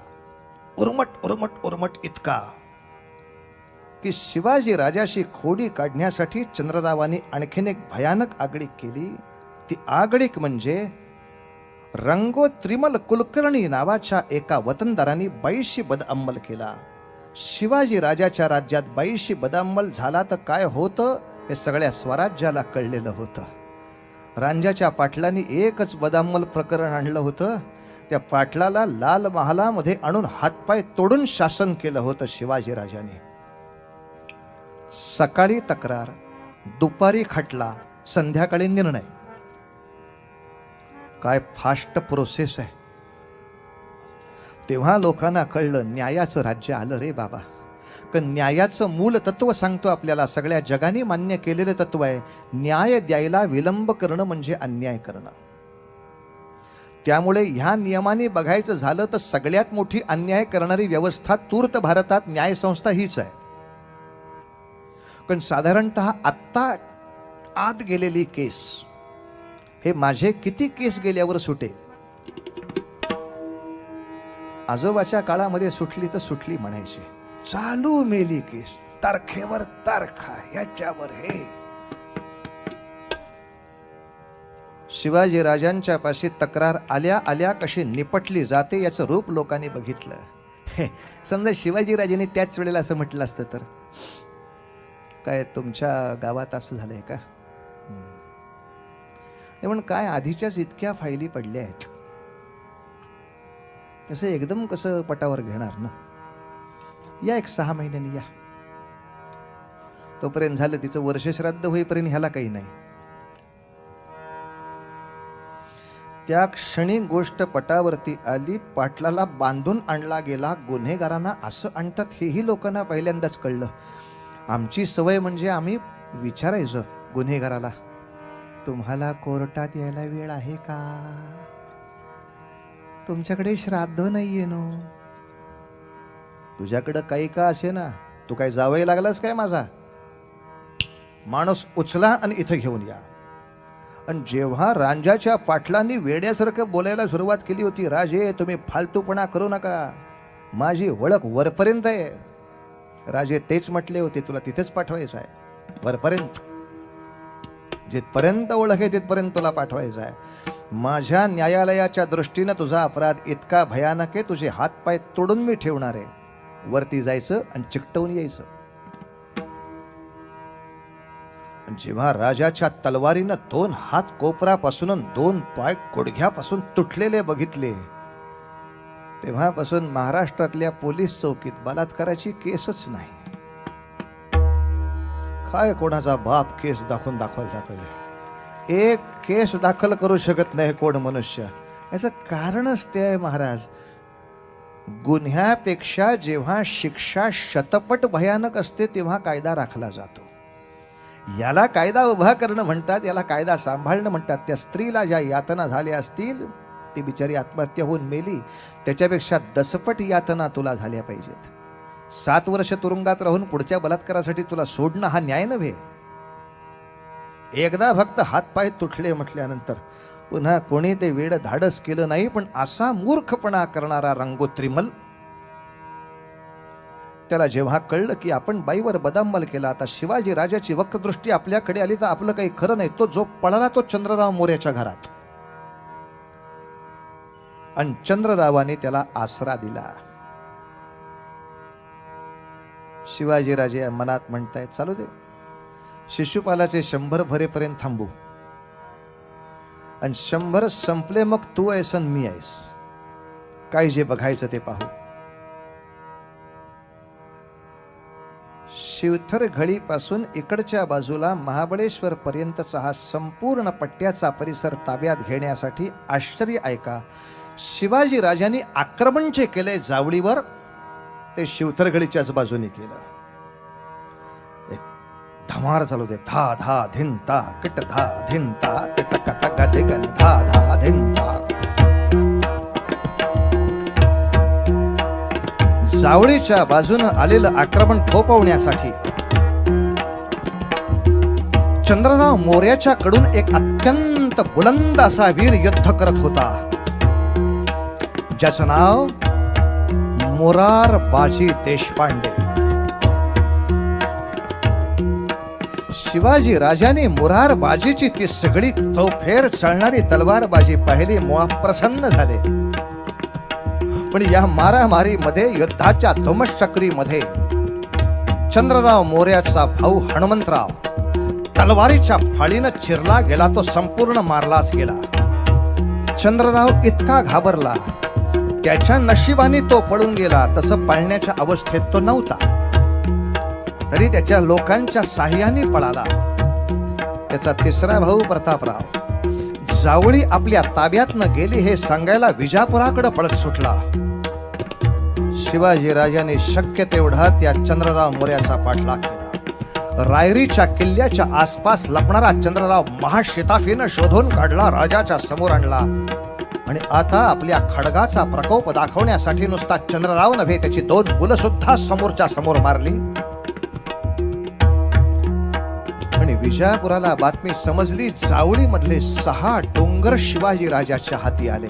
उर्मट इतका की शिवाजी राजाशी खोडी काढण्यासाठी चंद्ररावांनी आणखीन एक भयानक आगळीक केली. ती आगळीक म्हणजे रंगो त्रिमल कुलकर्णी नावाच्या एका वतनदारांनी बाईशी बदअंमल केला. शिवाजी राजाच्या राज्यात बाईशी बदअंमल झाला तर काय होतं हे सगळ्या स्वराज्याला कळलेलं होतं. रांजाच्या पाटलांनी एकच बदअंमल प्रकरण आणलं होतं. त्या पाटलाला लाल महालामध्ये आणून हातपाय तोडून शासन केलं होतं शिवाजी राजाने. सकाळी तक्रार, दुपारी खटला, संध्याकाळी निर्णय. काय फास्ट प्रोसेस आहे. तेव्हा लोकांना कळलं न्यायाचं राज्य आलं रे बाबा. कारण न्यायाचं मूल तत्व सांगतो आपल्याला, सगळ्या जगाने मान्य केलेलं तत्व आहे, न्याय द्यायला विलंब करणं म्हणजे अन्याय करणं. त्यामुळे ह्या नियमाने बघायचं झालं तर सगळ्यात मोठी अन्याय करणारी व्यवस्था तूर्त भारतात न्यायसंस्था हीच आहे. कारण साधारणतः आत्ता आत गेलेली केस हे माझे किती केस गेल्यावर सुटेल. आजोबाच्या काळामध्ये सुटली तर सुटली म्हणायची. चालू मेली केस, तारखेवर तारखा, याच्यावर हे. शिवाजी राजांच्या पाशी तक्रार आल्या आल्या कशी निपटली जाते याचं रूप लोकांनी बघितलं. समजा शिवाजी राजांनी त्याच वेळेला असं म्हटलं असतं तर काय तुमच्या गावात असं झालंय का? म्हणून काय आधीच्याच इतक्या फायली पडल्या आहेत, कसं एकदम कसं पटावर घेणार ना. या 6 महिन्यांनी या, तोपर्यंत झालं तिचं वर्ष श्राद्ध होईपर्यंत ह्याला काही नाही. त्या क्षणी गोष्ट पटावरती आली. पाटलाला बांधून आणला गेला. गुन्हेगारांना असं आणतात हेही लोकांना पहिल्यांदाच कळलं. आमची सवय म्हणजे आम्ही विचारायचं गुन्हेगाराला, तुम्हाला कोर्टात यायला वेळ आहे का? तुमच्याकडे श्राद्ध नाहीये नो. तुझ्याकडं काही का असे ना, तू काय जावई लागलास काय माझा? माणूस उचला आणि इथं घेऊन या. आणि जेव्हा रांजाच्या पाटलांनी वेड्यासारखं बोलायला सुरुवात केली होती, राजे तुम्ही फालतूपणा करू नका, माझी ओळख वरपर्यंत आहे. राजे तेच म्हटले होते, तुला तिथेच पाठवायचं आहे, वरपर्यंत. जिथपर्यंत ओळख आहे तिथपर्यंत तुला पाठवायचं आहे. माझ्या न्यायालयाच्या दृष्टीनं तुझा अपराध इतका भयानक आहे, तुझे हातपाय तोडून मी ठेवणार आहे. वरती जायचं आणि चिकटवून यायचं. जेव्हा राजाच्या तलवारीनं 2 हात कोपरापासून 2 पाय गुडघ्यापासून तुटलेले बघितले, तेव्हापासून महाराष्ट्रातल्या पोलीस चौकीत बलात्काराची केसच नाही. काय कोणाचा बाप केस दाखल एक केस दाखल करू शकत नाही कोण मनुष्य. याचं कारणच ते आहे महाराज, गुन्ह्यापेक्षा जेव्हा शिक्षा शतपट भयानक असते तेव्हा कायदा राखला जातो. याला कायदा उभा करणं म्हणतात, याला कायदा सांभाळणं म्हणतात. त्या स्त्रीला ज्या यातना झाल्या असतील, ती बिचारी आत्महत्या होऊन मेली, त्याच्यापेक्षा दसपट यातना तुला झाल्या पाहिजेत. 7 वर्ष तुरुंगात राहून पुढच्या बलात्कारासाठी तुला सोडणं हा न्याय नव्हे. एकदा फक्त हातपाय तुटले म्हटल्यानंतर पुन्हा कोणी ते वेड धाडस केलं नाही. पण असा मूर्खपणा करणारा रंगोत्रिमल, त्याला जेव्हा कळलं की आपण बाईवर बदाममल केला, आता शिवाजी राजाची वक्रदृष्टी आपल्याकडे आली तर आपलं काही खरं नाही, तो जो पळाला तो चंद्रराव मोऱ्याच्या घरात, आणि चंद्ररावाने त्याला आसरा दिला. शिवाजी राजे मनात म्हणतायत, चालू दे, शिशुपालाचे 100 भरेपर्यंत थांबू, आणि 100 संपले मग तू आहेस आणि मी आहेस, काय जे बघायचं ते पाहू. शिवथर घळीपासून इकडच्या बाजूला महाबळेश्वर पर्यंतचा हा संपूर्ण पट्ट्याचा परिसर ताब्यात घेण्यासाठी आश्चर्य ऐका, शिवाजी राजांनी आक्रमण जे केले जावळीवर, ते शिवथर घळीच्याच बाजूने केलं. एक धमार चालू दे, धा धा धिंता किट धा धिंता किट कथा गदे गन धा धा धिंता. जावळीच्या बाजूनं आलेलं आक्रमण थोपवण्यासाठी चंद्रराव मोर्याच्या कडून एक अत्यंत बुलंद असा वीर युद्ध करत होता, ज्याचं नाव मोरारबाजी देशपांडे. शिवाजी राजाने मोरारबाजीची ती सगळी चौफेर चालणारी तलवारबाजी पाहिली, मुळा प्रसन्न झाले. पण या मारामारीमध्ये, युद्धाच्या धुमश्चक्रीमध्ये चंद्रराव मोर्याचा भाऊ हनुमंतराव तलवारीच्या फाळीनं चिरला गेला, तो संपूर्ण मारलाच गेला. चंद्रराव इतका घाबरला, त्याच्या नशिबाने तो पळून गेला, तसं पळण्याच्या अवस्थेत तो नव्हता, तरी त्याच्या लोकांच्या साह्याने पळाला. त्याचा 3रा भाऊ प्रतापराव जावळी आपल्या ताब्यातनं गेली हे सांगायला विजापुराकडे पळत सुटला. शिवाजी राजाने शक्य तेवढा त्या चंद्रराव मोर्याचा पाठलाग केला. रायरीच्या किल्ल्याच्या आसपास लपणारा चंद्रराव महाशिताफीनं शोधून काढला, राजाच्या समोर आणला, आणि आता आपल्या खडगाचा प्रकोप दाखवण्यासाठी नुसता चंद्रराव नव्हे, त्याची 2 मुलं सुद्धा समोरच्या समोर मारली. आणि विजापुराला बातमी समजली, जावळी मधले 6 डोंगर शिवाजी राजाच्या हाती आले.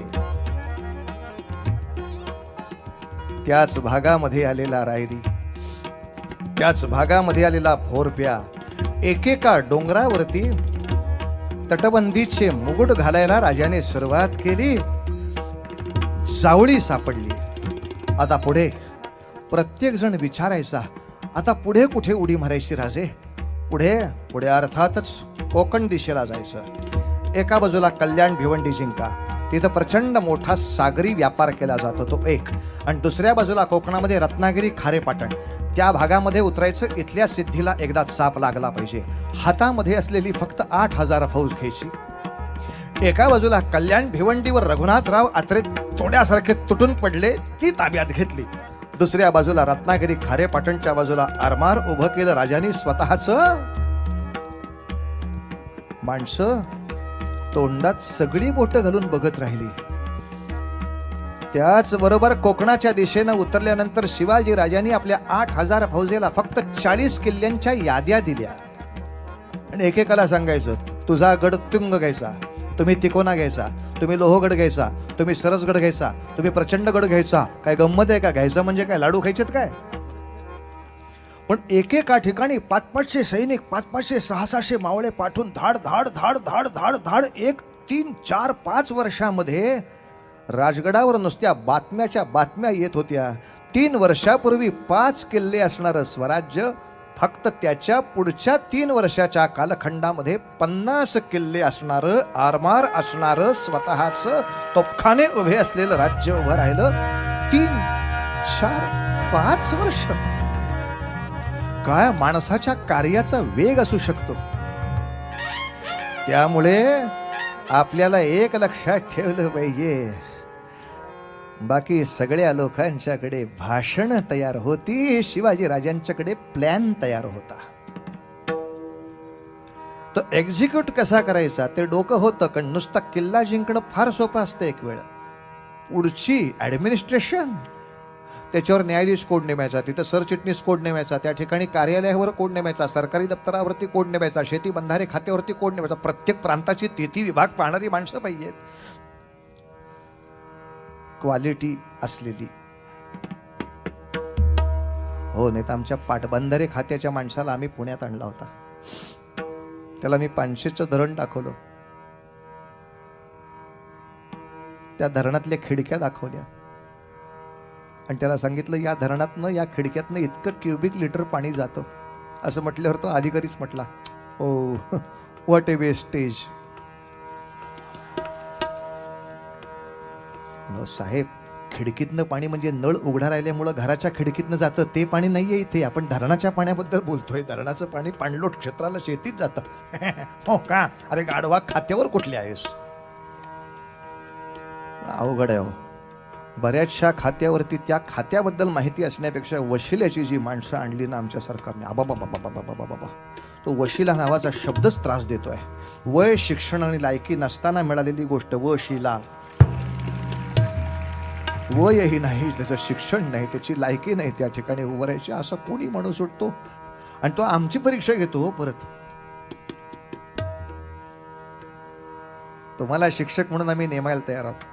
त्याच भागामध्ये आलेला रायरी, त्याच भागामध्ये आलेला भोरप्या, एकेका डोंगरावरती तटबंदीचे मुकुट घालायला राजाने सुरुवात केली. जावळी सापडली. आता पुढे प्रत्येक जण विचारायचा, आता पुढे कुठे उडी मारायची राजे? पुढे पुढे अर्थातच कोकण दिशेला जायचं. एका बाजूला कल्याण भिवंडी जिंका, तिथं प्रचंड मोठा सागरी व्यापार केला जातो तो एक, आणि दुसऱ्या बाजूला कोकणामध्ये रत्नागिरी खारेपाटण, त्या भागामध्ये उतरायचं. इथल्या सिद्धीला एकदा चाप लागला पाहिजे. हातामध्ये असलेली फक्त 8000 फौज घ्यायची. एका बाजूला कल्याण भिवंडीवर रघुनाथराव आत्रे तोड्यासारखे तुटून पडले, ती ताब्यात घेतली. दुसऱ्या बाजूला रत्नागिरी खारेपाटणच्या बाजूला आरमार उभं केलं राजांनी स्वतःच. माणसं तोंडात सगळी बोटं घालून बघत राहिली. त्याच बरोबर कोकणाच्या दिशेनं उतरल्यानंतर शिवाजी राजांनी आपल्या 8000 फौजेला फक्त 40 किल्ल्यांच्या याद्या दिल्या, आणि एकेकाला सांगायचं, तुझा गड तुंग घ्यायचा, तुम्ही तिकोना घ्यायचा, तुम्ही लोहगड घ्यायचा, तुम्ही सरसगड घ्यायचा, तुम्ही प्रचंडगड घ्यायचा. काय गंमत आहे का? घ्यायचं म्हणजे काय, लाडू खायचेत काय? पण एकेका ठिकाणी 500-500 सैनिक, 500-500, 600-600 मावळे पाठवून धाड धाड धाड धाड धाड धाड 1, 3, 4, 5 वर्षामध्ये राजगडावर नुसत्या बातम्याच्या बातम्या येत होत्या. 3 वर्षापूर्वी 5 किल्ले असणारं स्वराज्य फक्त त्याच्या पुढच्या 3 वर्षाच्या कालखंडामध्ये 50 किल्ले असणारं, आरमार असणारं, स्वतःच तोफखाने उभे असलेलं राज्य उभं राहिलं. 3, 4, 5 वर्ष. काय माणसाच्या कार्याचा वेग असू शकतो. त्यामुळे आपल्याला एक लक्षात ठेवलं पाहिजे, बाकी सगळ्या लोकांच्याकडे भाषण तयार होती, शिवाजी राजांच्याकडे प्लॅन तयार होता. तो एक्झिक्यूट कसा करायचा ते डोकं होतं, कारण नुसता किल्ला जिंकणं फार सोपं असतं एक वेळ. पुढची ॲडमिनिस्ट्रेशन, त्याच्यावर न्यायाधीश कोण नेमायचा, तिथं सरचिटणीस कोण नेमायचा, त्या ठिकाणी कार्यालयावर कोण नेमायचा, सरकारी दप्तरावरती कोण नेमायचा, शेती बंधारे खात्यावरती कोण नेमायचा, प्रत्येक प्रांताची तेथी विभाग पाहणारी माणसं पाहिजेत, क्वालिटी असलेली. हो, नाही तर आमच्या पाटबंधारे खात्याच्या माणसाला आम्ही पुण्यात आणला होता. त्याला मी 500चं धरण दाखवलं, त्या धरणातल्या खिडक्या दाखवल्या आणि त्याला सांगितलं या धरणातनं, या खिडक्यातनं इतकं क्युबिक लिटर पाणी जातं. असं म्हटल्यावर तो अधिकारीच म्हटला, ओ व्हॉट ए वेस्टेज. साहेब, खिडकीतनं पाणी म्हणजे नळ उघडा राहिल्यामुळं घराच्या खिडकीतनं जातं ते पाणी नाहीये इथे, आपण धरणाच्या पाण्याबद्दल बोलतोय. धरणाचं पाणी पाणलोट क्षेत्राला शेतीत जातं. हो का? अरे गाढवा, खात्यावर कुठले आहेस? अवघड आहे हो. बऱ्याचशा खात्यावरती त्या खात्याबद्दल माहिती असण्यापेक्षा वशिल्याची जी माणसं आणली ना आमच्या सरकारने, बाबा, तो वशिला नावाचा शब्दच त्रास देतोय. वय, शिक्षण आणि लायकी नसताना मिळालेली गोष्ट वशिला. वयही नाही, त्याचं शिक्षण नाही, त्याची लायकी नाही त्या ठिकाणी उभं राहायची, असं कोणी माणूस सुटतो आणि तो आमची परीक्षा घेतो. हो, परत तुम्हाला शिक्षक म्हणून आम्ही नेमायला तयार आहोत.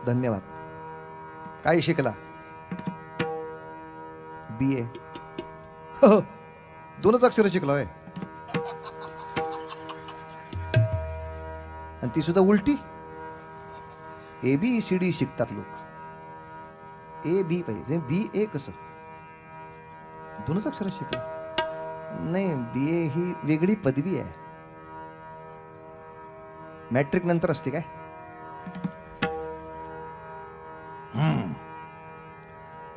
धन्यवाद. काय शिकला? BA. 2च अक्षर शिकलोय आणि ती सुद्धा उलटी. ABCD शिकतात लोक. AB पाहिजे, BA कसं? 2च अक्षर शिकलं नाही. BA ही वेगळी पदवी आहे, मॅट्रिक नंतर असते काय?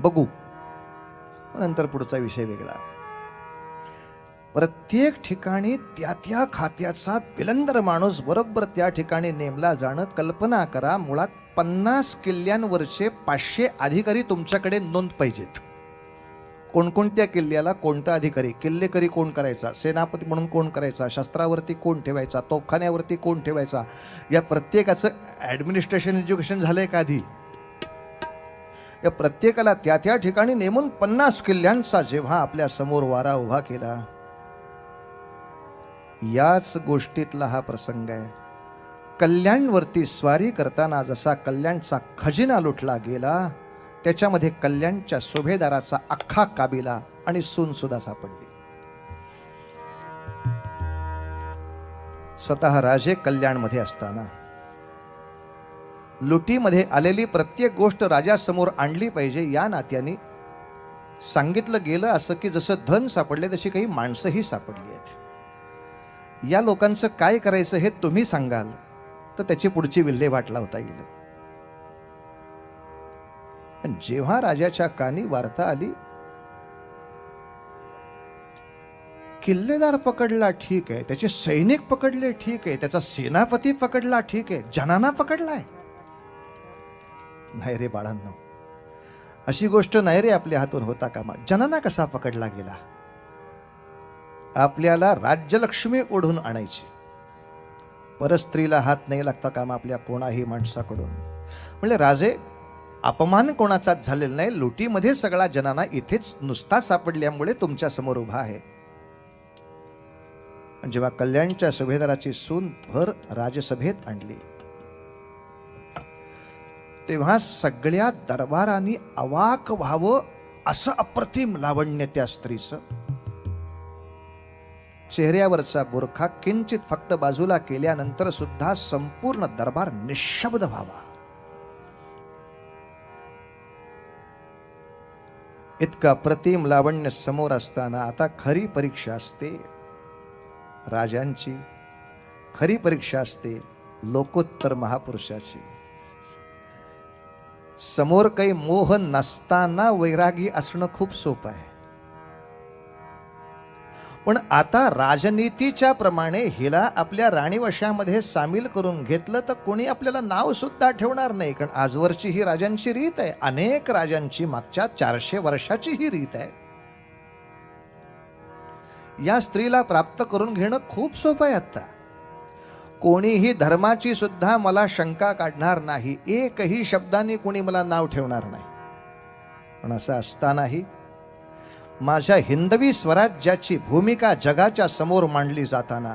बघू नंतर, पुढचा विषय वेगळा. प्रत्येक ठिकाणी त्या खात्याचा पिलंदर माणूस बरोबर त्या ठिकाणी नेमला जाणं. कल्पना करा, मुळात 50 किल्ल्यांवरचे 500 अधिकारी तुमच्याकडे नोंद पाहिजेत. कोणकोणत्या किल्ल्याला कोणता अधिकारी, किल्लेकरी कोण करायचा, सेनापती म्हणून कोण करायचा, शस्त्रावरती कोण ठेवायचा, तोफखान्यावरती कोण ठेवायचा, या प्रत्येकाचं ॲडमिनिस्ट्रेशन एज्युकेशन झालंय का आधी? या प्रत्येकाला त्या ठिकाणी नेमून 50 किल्ल्यांचा जेव्हा आपल्या समोर वारा उभा केला, याच गोष्टीतला हा प्रसंग आहे. कल्याणवरती स्वारी करताना जसा कल्याणचा खजिना लुटला गेला, त्याच्यामध्ये कल्याणच्या सुभेदाराचा अख्खा काबिला आणि सून सुद्धा सापडली. स्वतः राजे कल्याणमध्ये असताना लुटीमध्ये आलेली प्रत्येक गोष्ट राजासमोर आणली पाहिजे, या नात्याने सांगितलं गेलं असं की जसं धन सापडले तशी काही माणसंही सापडली आहेत. या लोकांचं काय करायचं हे तुम्ही सांगाल तर त्याची पुढची विल्हेवाट लावता येईल. पण जेव्हा राजाच्या कानी वार्ता आली, किल्लेदार पकडला ठीक आहे, त्याचे सैनिक पकडले ठीक आहे, त्याचा सेनापती पकडला ठीक आहे, जनाना पकडलाय नाही रे बाळांनो, अशी गोष्ट नाही रे आपल्या हातून होता कामा. जनाना कसा पकडला गेला? आपल्याला राज्यलक्ष्मी ओढून आणायची, परस्त्रीला हात नाही लागता कामा आपल्या कोणाही माणसाकडून. म्हणजे राजे, अपमान कोणाचाच झालेला नाही. लुटीमध्ये सगळा जनाना इथेच नुसता सापडल्यामुळे तुमच्या समोर उभा आहे. जेव्हा कल्याणच्या सुभेदाराची सून भर राजसभेत आणली, तेव्हा सगळ्या दरबारांनी अवाक व्हावं असं अप्रतिम लावण्य त्या स्त्रीचं. चेहऱ्यावरचा बुरखा किंचित फक्त बाजूला केल्यानंतर सुद्धा संपूर्ण दरबार निशब्द व्हावा, इतका अप्रतिम लावण्य समोर असताना आता खरी परीक्षा असते राजांची, खरी परीक्षा असते लोकोत्तर महापुरुषाची. समोर काही मोह नसताना वैरागी असणं खूप सोपं आहे, पण आता राजनीतीच्या प्रमाणे हिला आपल्या राणीवशामध्ये सामील करून घेतलं तर कोणी आपल्याला नाव सुद्धा ठेवणार नाही. कारण आजवरची ही राजांची रीत आहे, अनेक राजांची मागच्या 400 वर्षाची ही रीत आहे. या स्त्रीला प्राप्त करून घेणं खूप सोपं आहे. आता कोणीही धर्माची सुद्धा मला शंका काढणार नाही, एकही शब्दाने कोणी मला नाव ठेवणार नाही. पण असं असतानाही माझ्या हिंदवी स्वराज्याची भूमिका जगाच्या समोर मांडली जाताना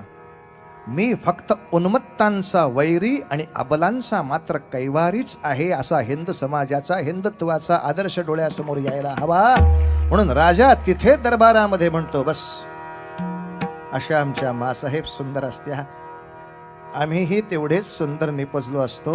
मी फक्त उन्मत्तांचा वैरी आणि अबलांचा मात्र कैवारीच आहे, असा हिंद समाजाचा, हिंदुत्वाचा आदर्श डोळ्यासमोर यायला हवा. म्हणून राजा तिथे दरबारामध्ये म्हणतो, बस अशा आमच्या मासाहेब सुंदर असत्या, आम्हीही तेवढेच सुंदर निपजलो असतो.